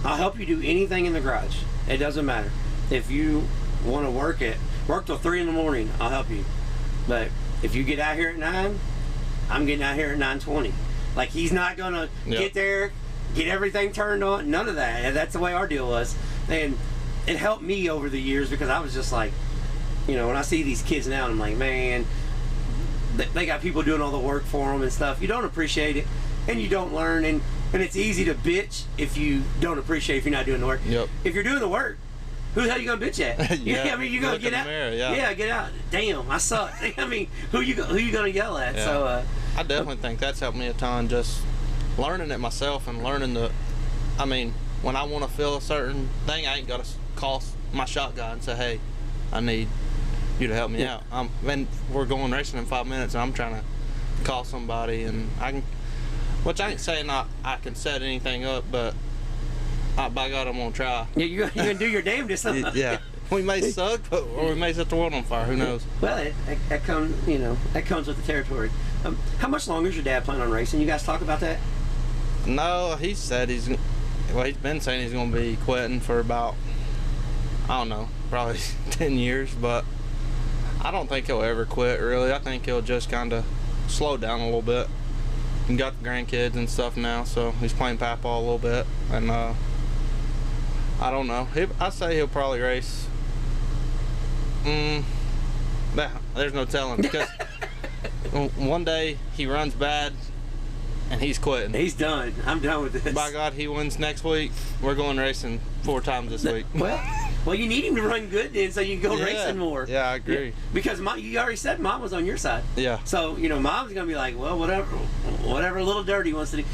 Speaker 1: I'll help you do anything in the garage. It doesn't matter. If you want to work till 3 in the morning, I'll help you. But if you get out here at 9, I'm getting out here at 9:20. Like, he's not gonna get there, get everything turned on. None of that. And that's the way our deal was. And it helped me over the years, because I was just like, you know, when I see these kids now, I'm like, man, they got people doing all the work for them and stuff. You don't appreciate it, and you don't learn, and it's easy to bitch if you don't appreciate if you're not doing the work.
Speaker 3: Yep.
Speaker 1: If you're doing the work, who the hell you gonna bitch at?
Speaker 3: Yeah,
Speaker 1: I mean, you're gonna get out.
Speaker 3: Mirror, yeah,
Speaker 1: get out. Damn, I suck. I mean, who you gonna yell at?
Speaker 3: Yeah.
Speaker 1: So
Speaker 3: I definitely think that's helped me a ton, just learning it myself and learning I mean, when I want to feel a certain thing, I ain't got to call my shot guy and say, hey, I need you to help me out. Then we're going racing in 5 minutes, and I'm trying to call somebody, and which I ain't saying I can set anything up, but by God, I'm gonna try.
Speaker 1: Yeah, you're gonna do your damnedest.
Speaker 3: Yeah, we may suck, or we may set the world on fire. Who knows?
Speaker 1: Well, that comes, that comes with the territory. How much longer is your dad planning on racing? You guys talk about that?
Speaker 3: No, he said he's been saying he's gonna be quitting for about, I don't know, probably 10 years, but I don't think he'll ever quit, really. I think he'll just kind of slow down a little bit. He got the grandkids and stuff now, so he's playing papaw a little bit, and I don't know. I say he'll probably race. There's no telling, because one day he runs bad and he's quitting.
Speaker 1: He's done. I'm done with this.
Speaker 3: By God, he wins next week. We're going racing 4 times this week.
Speaker 1: Well, you need him to run good then, so you can go racing more.
Speaker 3: Yeah, I agree.
Speaker 1: Yeah, because you already said Mom was on your side.
Speaker 3: Yeah.
Speaker 1: So Mom's gonna be like, well, whatever Lil Dirty wants to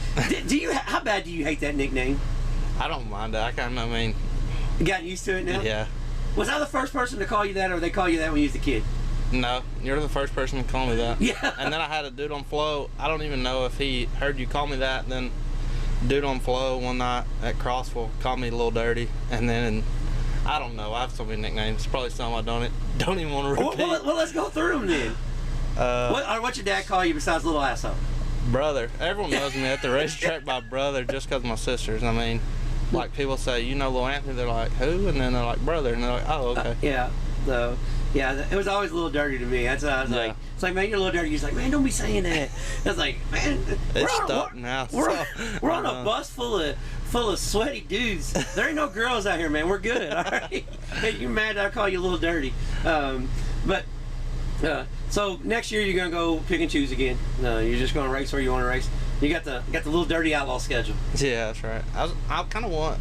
Speaker 1: do. How bad do you hate that nickname?
Speaker 3: I don't mind it.
Speaker 1: You gotten used to it now?
Speaker 3: Yeah.
Speaker 1: Was I the first person to call you that, or they call you that when you was a kid?
Speaker 3: No, you're the first person to call me that.
Speaker 1: Yeah.
Speaker 3: And then I had a dude on Flow. I don't even know if he heard you call me that. Then dude on Flow one night at Crossville called me Lil Dirty, and then I don't know. I have so many nicknames. It's probably some I don't even want to repeat.
Speaker 1: Well, let's go through them then. What's your dad call you besides Little Asshole?
Speaker 3: Brother. Everyone knows me at the racetrack by brother, just because of my sisters. I mean, like, people say, Lil Anthony, they're like, who? And then they're like, brother, and they're like, oh, okay.
Speaker 1: It was always a little dirty to me. That's why I was like, it's like, man, you're a little dirty. He's like, man, don't be saying that. I was like, man,
Speaker 3: it's stuck now.
Speaker 1: We're on a bus full of sweaty dudes. There ain't no girls out here, man. We're good, all right? Hey, you're mad that I call you a little dirty. So next year you're gonna go pick and choose again. You're just gonna race where you want to race. You got the Little Dirty Outlaw schedule.
Speaker 3: Yeah, that's right. I kind of want.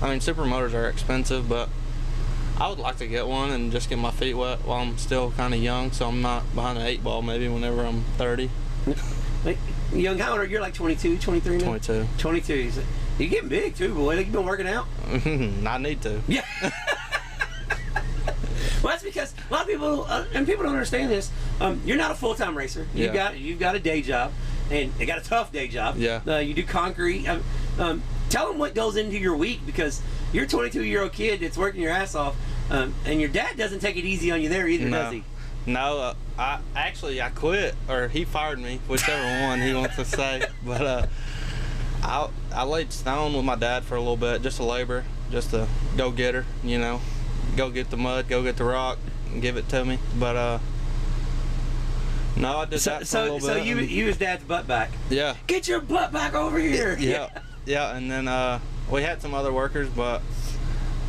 Speaker 3: I mean, super motors are expensive, but I would like to get one and just get my feet wet while I'm still kind of young, so I'm not behind an 8-ball maybe whenever I'm 30.
Speaker 1: Young, how old are you? You're like 22, 23 now?
Speaker 3: 22.
Speaker 1: 22. You're getting big too, boy. Like, you been working out?
Speaker 3: I need to.
Speaker 1: Yeah. Well, that's because a lot of people, and people don't understand this, you're not a full-time racer. You've got a day job, and you got a tough day job.
Speaker 3: Yeah.
Speaker 1: You do concrete. Tell them what goes into your week, because you're a 22-year-old kid that's working your ass off, and your dad doesn't take it easy on you there either, does he?
Speaker 3: No, I quit, or he fired me, whichever one he wants to say. But I laid stone with my dad for a little bit, just a labor, just a go-getter, go get the mud, go get the rock, and give it to me. But no, I did that for a little bit.
Speaker 1: So you was dad's butt back.
Speaker 3: Yeah.
Speaker 1: Get your butt back over here.
Speaker 3: Yeah, and then we had some other workers, but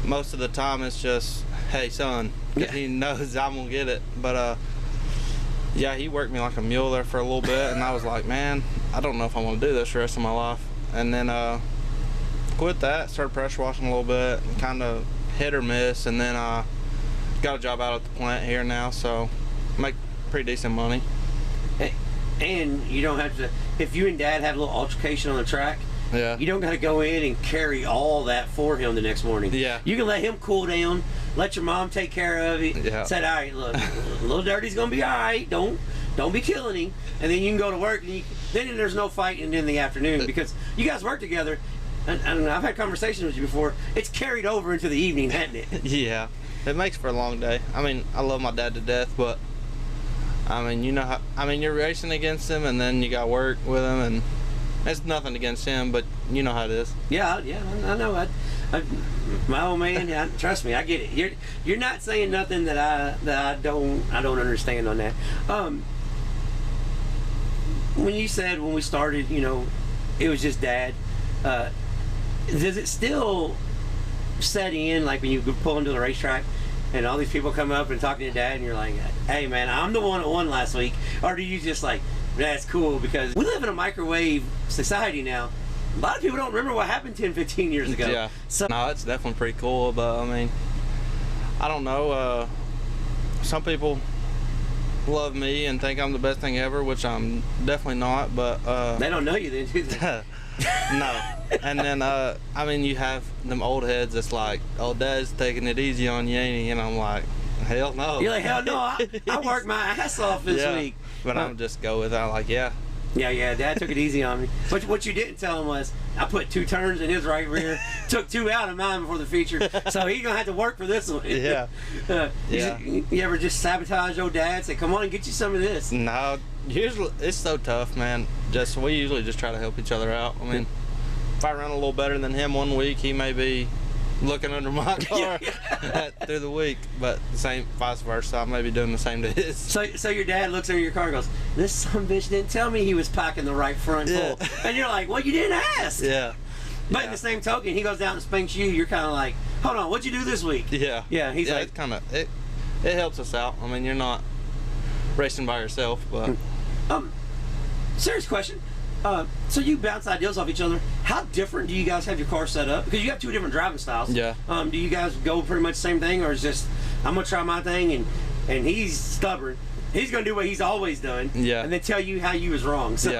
Speaker 3: most of the time it's just, hey, son, he knows I'm gonna get it. But yeah, he worked me like a mule there for a little bit, and I was like, man, I don't know if I want to do this the rest of my life. And then quit that, started pressure washing a little bit, kind of hit or miss, and then got a job out at the plant here now, so make pretty decent money.
Speaker 1: And you don't have to, if you and Dad have a little altercation on the track,
Speaker 3: Yeah.
Speaker 1: you don't got to go in and carry all that for him the next morning.
Speaker 3: Yeah.
Speaker 1: You can let him cool down, let your mom take care of it.
Speaker 3: Yeah.
Speaker 1: Say, all right, look, Lil Dirty's going to be all right. Don't be killing him. And then you can go to work, and then there's no fighting in the afternoon because you guys work together. And I've had conversations with you before. It's carried over into the evening, hasn't it?
Speaker 3: Yeah. It makes for a long day. I mean, I love my dad to death, but I mean, you know how, I mean, you're racing against him, and then you got work with him, and it's nothing against him, but you know how it is.
Speaker 1: Yeah, I know. My old man, trust me, I get it. You're not saying nothing that I don't understand on that. When you said when we started, you know, it was just Dad. Does it still set in like when you pull into the racetrack and all these people come up and talk to your dad and you're like, hey man, I'm the one that won last week? Or do you just like, that's cool? Because we live in a microwave society now. A lot of people don't remember what happened 10, 15 years ago.
Speaker 3: Yeah.
Speaker 1: So
Speaker 3: No, it's definitely pretty cool, but I mean, I don't know. Some people love me and think I'm the best thing ever, which I'm definitely not, but
Speaker 1: they don't know you then, do they?
Speaker 3: No. And then I mean, you have them old heads that's like, oh, Dad's taking it easy on you, ain't he? And I'm like, hell no.
Speaker 1: You're like, hell no, I worked my ass off this week.
Speaker 3: But I'm just go with it. I'm like, yeah.
Speaker 1: Yeah, Dad took it easy on me. But what you didn't tell him was I put 2 turns in his right rear, took 2 out of mine before the feature, so he's gonna have to work for this one.
Speaker 3: Yeah. Yeah.
Speaker 1: You ever just sabotage your dad? Say, come on and get you some of this.
Speaker 3: No, usually it's so tough, man. We usually just try to help each other out. I mean, if I run a little better than him one week, he may be looking under my car through the week, but the same vice versa. I may be doing the same to his.
Speaker 1: So your dad looks under your car and goes, this son bitch didn't tell me he was packing the right front full. And you're like, well, you didn't ask.
Speaker 3: Yeah.
Speaker 1: But in the same token, he goes down and spanks you. You're kind of like, hold on, what'd you do this week?
Speaker 3: Yeah.
Speaker 1: Yeah. He's like,
Speaker 3: it's kind of it helps us out. I mean, you're not racing by yourself, but
Speaker 1: serious question. So you bounce ideas off each other. How different do you guys have your car set up? Because you have 2 different driving styles.
Speaker 3: Yeah.
Speaker 1: Do you guys go pretty much the same thing, or is just I'm gonna try my thing and he's stubborn. He's gonna do what he's always done.
Speaker 3: Yeah.
Speaker 1: And then tell you how you was wrong. So.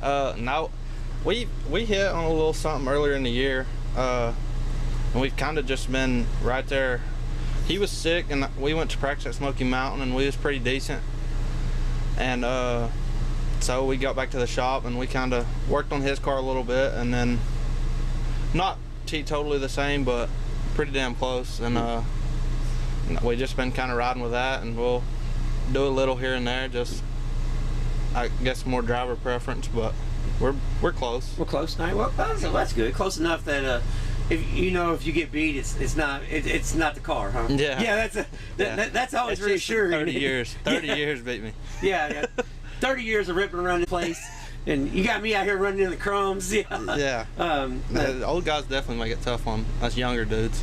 Speaker 3: Yeah. No, we hit on a little something earlier in the year, and we've kind of just been right there. He was sick, and we went to practice at Smoky Mountain, and we was pretty decent. And so we got back to the shop and we kind of worked on his car a little bit, and then not totally the same, but pretty damn close. And we just been kind of riding with that, and we'll do a little here and there. Just I guess more driver preference, but we're close.
Speaker 1: We're close. All right, well, that's good. Close enough that if you get beat, it's not the car, huh?
Speaker 3: Yeah.
Speaker 1: Yeah, that's always reassuring.
Speaker 3: 30 years. 30 years beat me.
Speaker 1: Yeah. 30 years of ripping around the place, and you got me out here running in the crumbs. Yeah.
Speaker 3: Yeah. The old guys definitely make it tough on us younger dudes.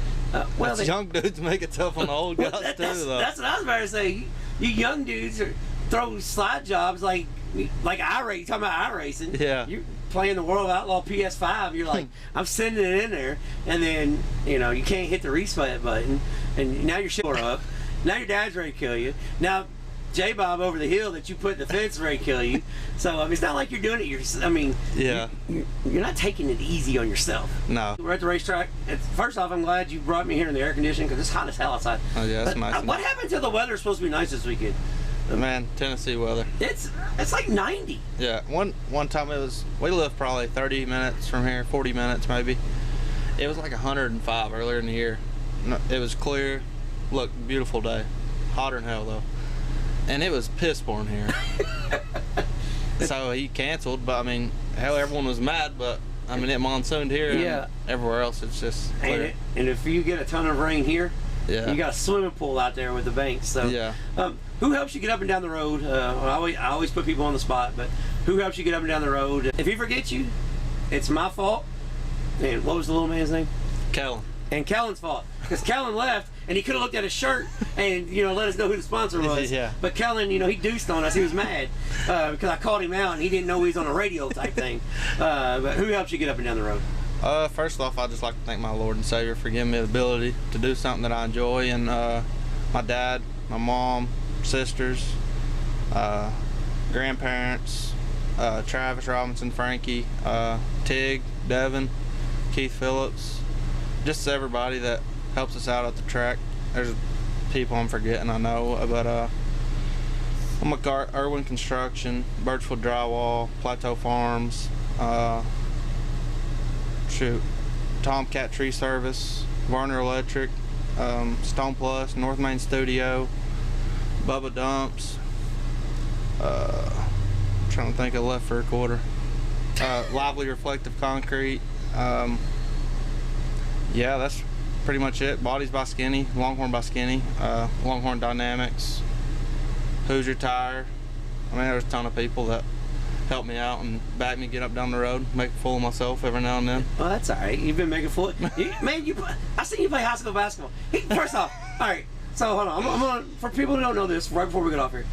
Speaker 3: Young dudes make it tough on the old guys too, though.
Speaker 1: That's what I was about to say. You young dudes throw slide jobs like talking about iRacing.
Speaker 3: Yeah.
Speaker 1: You're playing the World Outlaw PS5. You're like, I'm sending it in there, and then you can't hit the reset button, and now your shit up. Now your dad's ready to kill you. Now J-Bob over the hill that you put in the fence ready to kill you. So I mean, it's not like you're doing it. You're not taking it easy on yourself.
Speaker 3: No.
Speaker 1: We're at the racetrack. First off, I'm glad you brought me here in the air conditioning because it's hot as hell outside.
Speaker 3: Oh yeah, it's nice.
Speaker 1: What happened to the weather? Supposed to be nice this weekend.
Speaker 3: Man, Tennessee weather.
Speaker 1: It's like 90.
Speaker 3: Yeah. One time we lived probably 30 minutes from here, 40 minutes maybe. It was like 105 earlier in the year. It was clear, looked beautiful day. Hotter than hell though. And it was piss pouring here. So he canceled, but I mean, hell, everyone was mad, but I mean, it monsooned here, and everywhere else it's just clear.
Speaker 1: And if you get a ton of rain here, you got a swimming pool out there with the banks. So
Speaker 3: yeah.
Speaker 1: Who helps you get up and down the road? I always put people on the spot, but who helps you get up and down the road? If he forgets you, it's my fault. And what was the little man's name?
Speaker 3: Kellen.
Speaker 1: And Kellen's fault, because Kellen left, and he could have looked at his shirt and let us know who the sponsor was.
Speaker 3: Yeah.
Speaker 1: But Kellen, he deuced on us. He was mad because I called him out, and he didn't know he was on a radio type thing. But who helps you get up and down the road?
Speaker 3: First off, I'd just like to thank my Lord and Savior for giving me the ability to do something that I enjoy, and my dad, my mom, sisters, grandparents, Travis Robinson, Frankie, Tig, Devin, Keith Phillips, just everybody that helps us out at the track. There's people I'm forgetting, I know, but I'm with Irwin Construction, Birchwood Drywall, Plateau Farms, Tomcat Tree Service, Varner Electric, Stone Plus, North Main Studio, Bubba Dumps. Trying to think of left for a quarter. Lively Reflective Concrete. Yeah, that's pretty much it. Bodies by Skinny, Longhorn by Skinny, Longhorn Dynamics, Hoosier Tire. I mean, there's a ton of people that help me out and back me get up down the road, make a fool of myself every now and then.
Speaker 1: Well, that's all right. You've been making fool. I seen you play high school basketball. First off, all right. So hold on. I'm gonna, for people who don't know this, right before we get off here,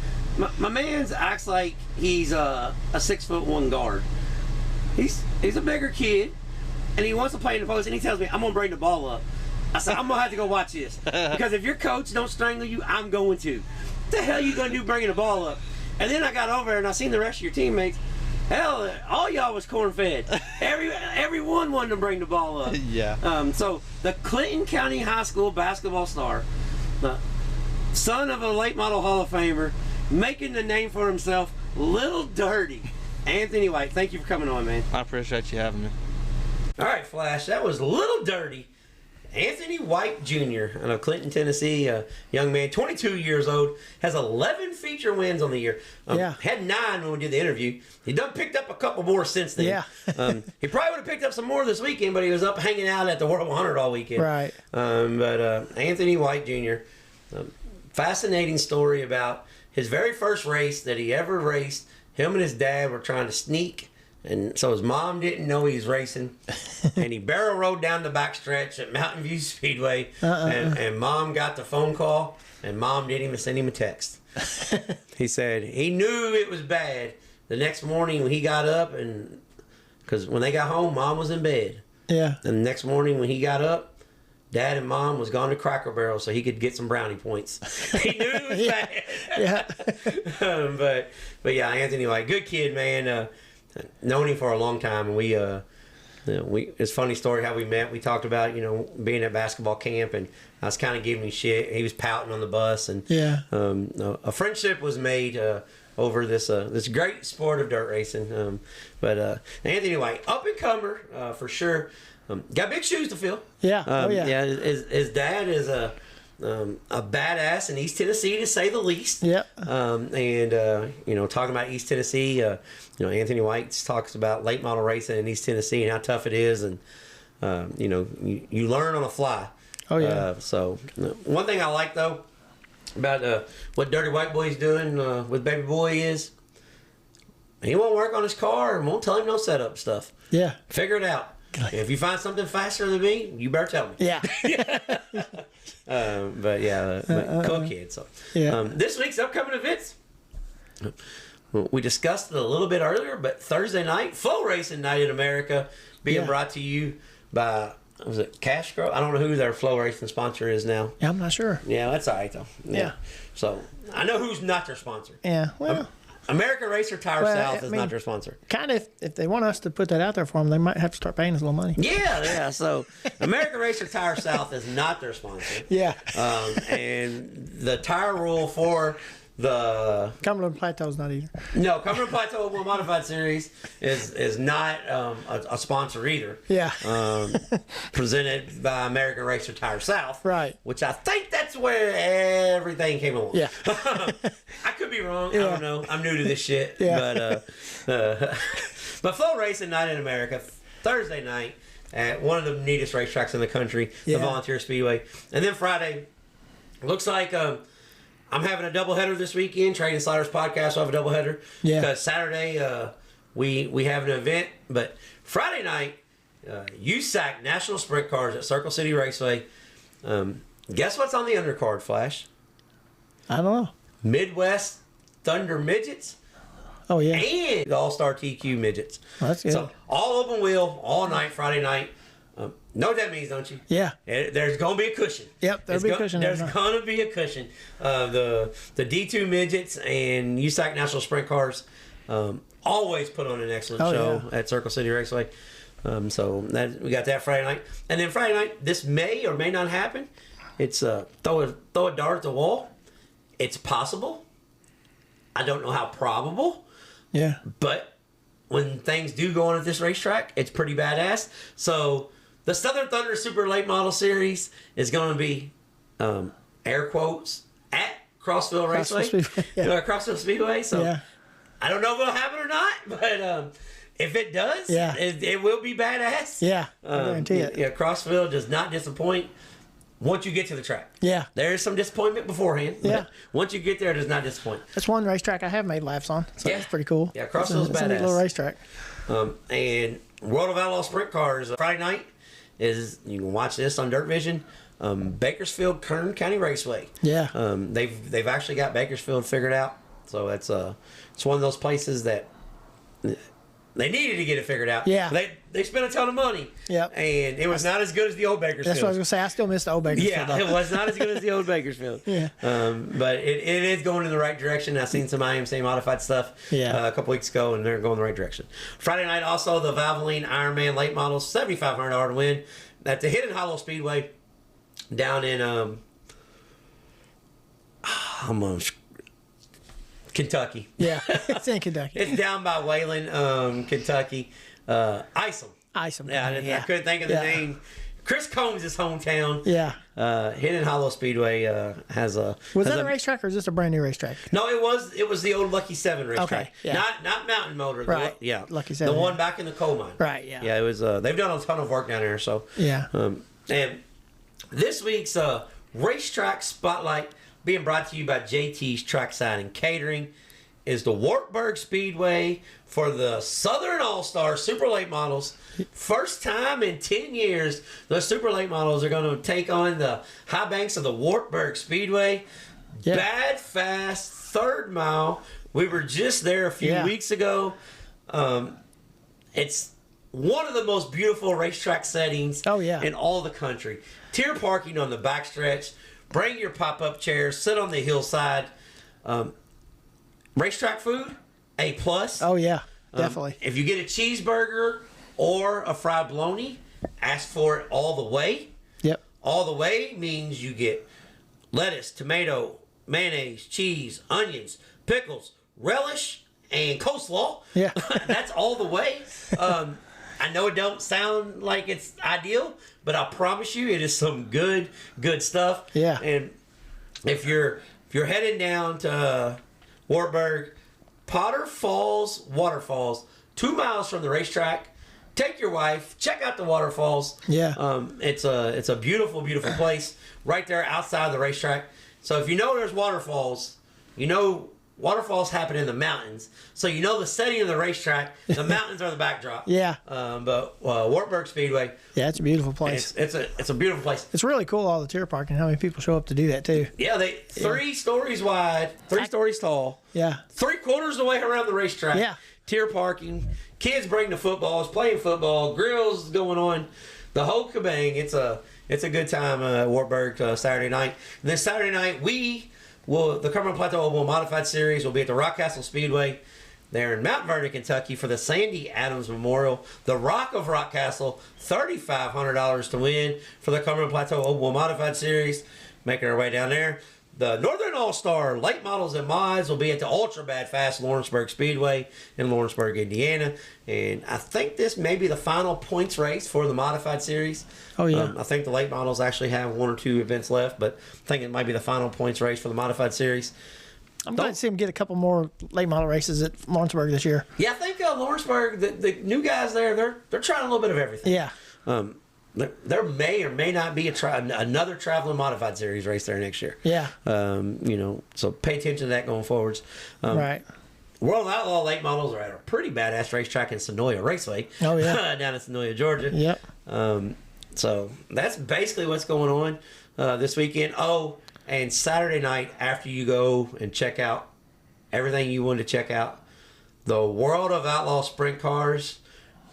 Speaker 1: my man's acts like he's a 6'1" guard. He's a bigger kid, and he wants to play in the post, and he tells me, "I'm gonna bring the ball up." I said, "I'm gonna have to go watch this because if your coach don't strangle you, I'm going to." What the hell you gonna do bringing the ball up? And then I got over there and I seen the rest of your teammates. Hell, all y'all was corn-fed. Everyone wanted to bring the ball up.
Speaker 3: Yeah.
Speaker 1: So the Clinton County High School basketball star, son of a late model Hall of Famer, making the name for himself, Lil Dirty, Anthony White. Thank you for coming on, man.
Speaker 3: I appreciate you having me.
Speaker 1: All right, Flash. That was Lil Dirty, Anthony White Jr. out of Clinton, Tennessee. Young man, 22 years old, has 11 feature wins on the year. Had 9 when we did the interview. He done picked up a couple more since then.
Speaker 2: Yeah.
Speaker 1: He probably would have picked up some more this weekend, but he was up hanging out at the World 100 all weekend.
Speaker 2: Right.
Speaker 1: But Anthony White Jr., fascinating story about his very first race that he ever raced. Him and his dad were trying to sneak. And so his mom didn't know he was racing, and he barrel rode down the backstretch at Mountain View Speedway, and mom got the phone call, and mom didn't even send him a text. He said he knew it was bad the next morning when he got up, and because when they got home, mom was in bed.
Speaker 2: Yeah.
Speaker 1: And the next morning when he got up, dad and mom was gone to Cracker Barrel so he could get some brownie points. He knew it was bad.
Speaker 2: Yeah.
Speaker 1: But yeah, Anthony White, good kid, man. Known him for a long time, and it's a funny story how we met. We talked about being at basketball camp, and I was kind of giving him shit. He was pouting on the bus, and a friendship was made over this great sport of dirt racing. But Anthony White, up and comer for sure. Got big shoes to fill.
Speaker 2: Yeah.
Speaker 1: Yeah. His dad is a badass in East Tennessee, to say the least.
Speaker 2: Yeah.
Speaker 1: Talking about East Tennessee, Anthony White talks about late model racing in East Tennessee and how tough it is, and you learn on the fly.
Speaker 2: Oh yeah.
Speaker 1: So one thing I like though about what Dirty White Boy's doing with Baby Boy is he won't work on his car and won't tell him no setup stuff.
Speaker 2: Yeah.
Speaker 1: Figure it out. If you find something faster than me, you better tell me.
Speaker 2: Yeah.
Speaker 1: Cool kid. So,
Speaker 2: yeah.
Speaker 1: This week's upcoming events, we discussed it a little bit earlier, but Thursday night, Flow Racing Night in America, being brought to you by, was it Cash Grow? I don't know who their Flow Racing sponsor is now.
Speaker 2: Yeah, I'm not sure.
Speaker 1: Yeah, that's all right though.
Speaker 2: Yeah.
Speaker 1: So I know who's not their sponsor.
Speaker 2: Yeah. Well.
Speaker 1: American Racer Tire South is not their sponsor.
Speaker 2: Kind of, if they want us to put that out there for them, they might have to start paying us a little money.
Speaker 1: Yeah. So American Racer Tire South is not their sponsor.
Speaker 2: Yeah.
Speaker 1: And the tire rule for the
Speaker 2: Cumberland Plateau's not either.
Speaker 1: No, Cumberland Plateau World Modified Series is not a sponsor either.
Speaker 2: Yeah.
Speaker 1: Presented by American Racer Tire South.
Speaker 2: Right.
Speaker 1: Which I think that's where everything came along.
Speaker 2: Yeah.
Speaker 1: I could be wrong.
Speaker 2: Yeah.
Speaker 1: I don't know. I'm new to this shit.
Speaker 2: Yeah.
Speaker 1: But Flow Racing Night in America, Thursday night at one of the neatest racetracks in the country, the Volunteer Speedway. And then Friday, looks like I'm having a doubleheader this weekend. Trading Sliders podcast will have a doubleheader.
Speaker 2: Yeah.
Speaker 1: Because Saturday we have an event, but Friday night, USAC National Sprint Cars at Circle City Raceway. Guess what's on the undercard, Flash?
Speaker 2: I don't know.
Speaker 1: Midwest Thunder Midgets.
Speaker 2: Oh yeah.
Speaker 1: And the All-Star TQ Midgets.
Speaker 2: Well, that's good.
Speaker 1: So all open wheel, all night, Friday night. Know what that means, don't you?
Speaker 2: Yeah.
Speaker 1: There's going to be a cushion.
Speaker 2: Yep, there'll be a cushion.
Speaker 1: There's going to be a cushion. The D2 midgets and USAC National Sprint Cars always put on an excellent show at Circle City Raceway. So we got that Friday night. And then Friday night, this may or may not happen. It's throw a dart at the wall. It's possible. I don't know how probable.
Speaker 2: Yeah. But
Speaker 1: when things do go on at this racetrack, it's pretty badass. So the Southern Thunder Super Late Model Series is going to be, air quotes, at Crossville Raceway. Crossville Speedway. So I don't know if it'll happen or not, but if it does, it will be badass.
Speaker 2: Yeah, I guarantee it.
Speaker 1: Yeah, Crossville does not disappoint once you get to the track.
Speaker 2: Yeah.
Speaker 1: There is some disappointment beforehand.
Speaker 2: Yeah.
Speaker 1: Once you get there, it does not disappoint.
Speaker 2: That's one racetrack I have made laps on. So that's pretty cool.
Speaker 1: Yeah, Crossville's badass.
Speaker 2: It's a neat little racetrack.
Speaker 1: And World of Outlaw Sprint Cars Friday night is, you can watch this on Dirt Vision, Bakersfield Kern County Raceway.
Speaker 2: Yeah.
Speaker 1: They've actually got Bakersfield figured out. So it's one of those places that they needed to get it figured out.
Speaker 2: Yeah.
Speaker 1: They spent a ton of money.
Speaker 2: Yep.
Speaker 1: And it was not as good as the old Bakersfield.
Speaker 2: That's what I was going to say. I still miss the old Bakersfield.
Speaker 1: Yeah, it was not as good as the old Bakersfield.
Speaker 2: Yeah.
Speaker 1: But it is going in the right direction. I've seen some IMCA modified stuff a couple weeks ago, and they're going in the right direction. Friday night, also the Valvoline Ironman late models, $7,500 to win at the Hidden Hollow Speedway down in Kentucky.
Speaker 2: Yeah, it's in Kentucky.
Speaker 1: It's down by Wayland, Kentucky. Isom. Yeah, I couldn't think of the name. Chris Combs' hometown.
Speaker 2: Yeah.
Speaker 1: Hidden Hollow Speedway has a.
Speaker 2: Was that a racetrack or is this a brand new racetrack?
Speaker 1: No, it was the old Lucky 7 racetrack.
Speaker 2: Okay. Yeah.
Speaker 1: Not Mountain Motor.
Speaker 2: Right.
Speaker 1: Lucky
Speaker 2: 7.
Speaker 1: The one back in the coal mine.
Speaker 2: Right. Yeah.
Speaker 1: Yeah, it was. They've done a ton of work down there. So.
Speaker 2: Yeah.
Speaker 1: And this week's racetrack spotlight, being brought to you by JT's Trackside and Catering, is the Wartburg Speedway for the Southern All-Star Super Late Models. First time in 10 years, the Super Late Models are going to take on the high banks of the Wartburg Speedway. Yeah. Bad, fast, third mile. We were just there a few weeks ago. It's one of the most beautiful racetrack settings in all the country. Tier parking on the backstretch. Bring your pop-up chairs. Sit on the hillside. Racetrack food, A+.
Speaker 2: Oh, yeah. Definitely.
Speaker 1: If you get a cheeseburger or a fried bologna, ask for it all the way.
Speaker 2: Yep.
Speaker 1: All the way means you get lettuce, tomato, mayonnaise, cheese, onions, pickles, relish, and coleslaw.
Speaker 2: Yeah.
Speaker 1: That's all the way. I know it don't sound like it's ideal, but I promise you it is some good stuff.
Speaker 2: Yeah.
Speaker 1: And if you're heading down to Wartburg, Potter Falls Waterfalls, 2 miles from the racetrack. Take your wife, check out the waterfalls.
Speaker 2: Yeah.
Speaker 1: It's a beautiful, beautiful place right there outside the racetrack. So if you know there's waterfalls, you know waterfalls happen in the mountains. So you know the setting of the racetrack, the mountains are the backdrop.
Speaker 2: Yeah.
Speaker 1: But Wartburg Speedway.
Speaker 2: Yeah, it's a beautiful place.
Speaker 1: It's a beautiful place.
Speaker 2: It's really cool, all the tier parking, how many people show up to do that too.
Speaker 1: Yeah, 3 stories wide, 3 stories tall.
Speaker 2: Yeah.
Speaker 1: 3/4 of the way around the racetrack.
Speaker 2: Yeah.
Speaker 1: Tier parking. Kids bring the footballs, playing football, grills going on. The whole kabang. It's a good time at Wartburg Saturday night. And then Saturday night, the Cumberland Plateau Oval Modified Series will be at the Rockcastle Speedway there in Mount Vernon, Kentucky for the Sandy Adams Memorial. The Rock of Rockcastle, $3,500 to win for the Cumberland Plateau Oval Modified Series. Making our way down there. The Northern All-Star Late Models and Mods will be at the Ultra Bad Fast Lawrenceburg Speedway in Lawrenceburg, Indiana. And I think this may be the final points race for the Modified Series.
Speaker 2: Oh, yeah.
Speaker 1: I think the Late Models actually have 1 or 2 events left, but I think it might be the final points race for the Modified Series.
Speaker 2: I'm glad to see them get a couple more late model races at Lawrenceburg this year.
Speaker 1: Yeah, I think Lawrenceburg, the new guys there, they're trying a little bit of everything.
Speaker 2: Yeah.
Speaker 1: There may or may not be another traveling modified series race there next year.
Speaker 2: Yeah.
Speaker 1: So pay attention to that going forwards.
Speaker 2: Right.
Speaker 1: World Outlaw late models are at a pretty badass racetrack in Sonoya Raceway.
Speaker 2: Oh, yeah.
Speaker 1: Down in Sonoya, Georgia.
Speaker 2: Yep.
Speaker 1: So that's basically what's going on this weekend. Oh, and Saturday night after you go and check out everything you want to check out, the World of Outlaw Sprint Cars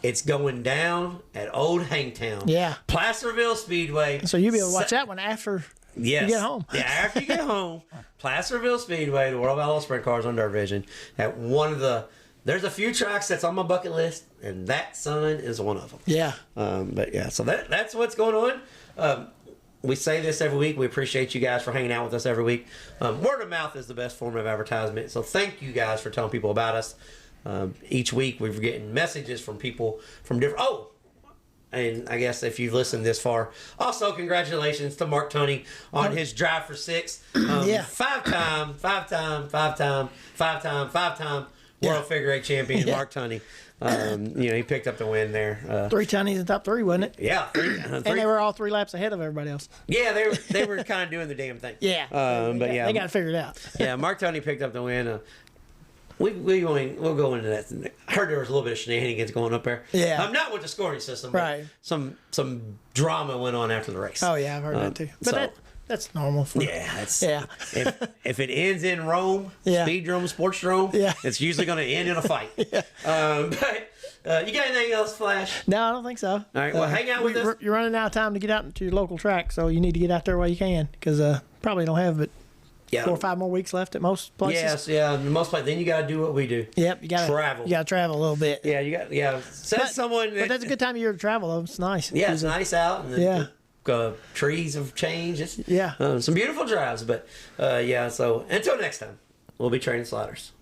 Speaker 1: It's going down at Old Hangtown.
Speaker 2: Yeah.
Speaker 1: Placerville Speedway.
Speaker 2: So you'll be able to watch that one after you get home.
Speaker 1: Yeah, after you get home. Placerville Speedway, the World of Outlaw Sprint Cars on Dirt Vision. At one of the... There's a few tracks that's on my bucket list, and that, son, is one of them.
Speaker 2: Yeah.
Speaker 1: But yeah, so that's what's going on. We say this every week. We appreciate you guys for hanging out with us every week. Word of mouth is the best form of advertisement. So thank you guys for telling people about us. Each week we're getting messages from people from different... Oh! And I guess if you've listened this far, also congratulations to Mark Tunney on his drive for 6.
Speaker 2: Yeah.
Speaker 1: Five-time World Figure 8 champion, Mark Tunney. He picked up the win there.
Speaker 2: 3 Tunnies in the top 3, wasn't it?
Speaker 1: Yeah, three.
Speaker 2: And they were all 3 laps ahead of everybody else.
Speaker 1: Yeah, they were kind of doing the damn thing.
Speaker 2: Yeah, they got to figure it out.
Speaker 1: Yeah, Mark Tunney picked up the win. We'll go into that. I heard there was a little bit of shenanigans going up there.
Speaker 2: Yeah,
Speaker 1: I'm not with the scoring system. But
Speaker 2: right.
Speaker 1: Some drama went on after the race.
Speaker 2: Oh yeah, I've heard that too. But that's normal. If it ends in Rome, Speedrome, Sportsdrome,
Speaker 1: it's usually going to end in a fight. But you got anything else, Flash?
Speaker 2: No, I don't think so. All
Speaker 1: right, well, hang out with us.
Speaker 2: You're running out of time to get out to your local track, so you need to get out there while you can, because probably don't have but 4 or 5 more weeks left at most places.
Speaker 1: Yes, yeah, most places. Then you got to do what we do.
Speaker 2: Yep, you got to
Speaker 1: travel.
Speaker 2: You got to travel a little bit.
Speaker 1: Yeah, you got
Speaker 2: But that's a good time of year to travel, though. It's nice.
Speaker 1: Yeah, it's nice out. And trees have changed. Some beautiful drives. But so until next time, we'll be training sliders.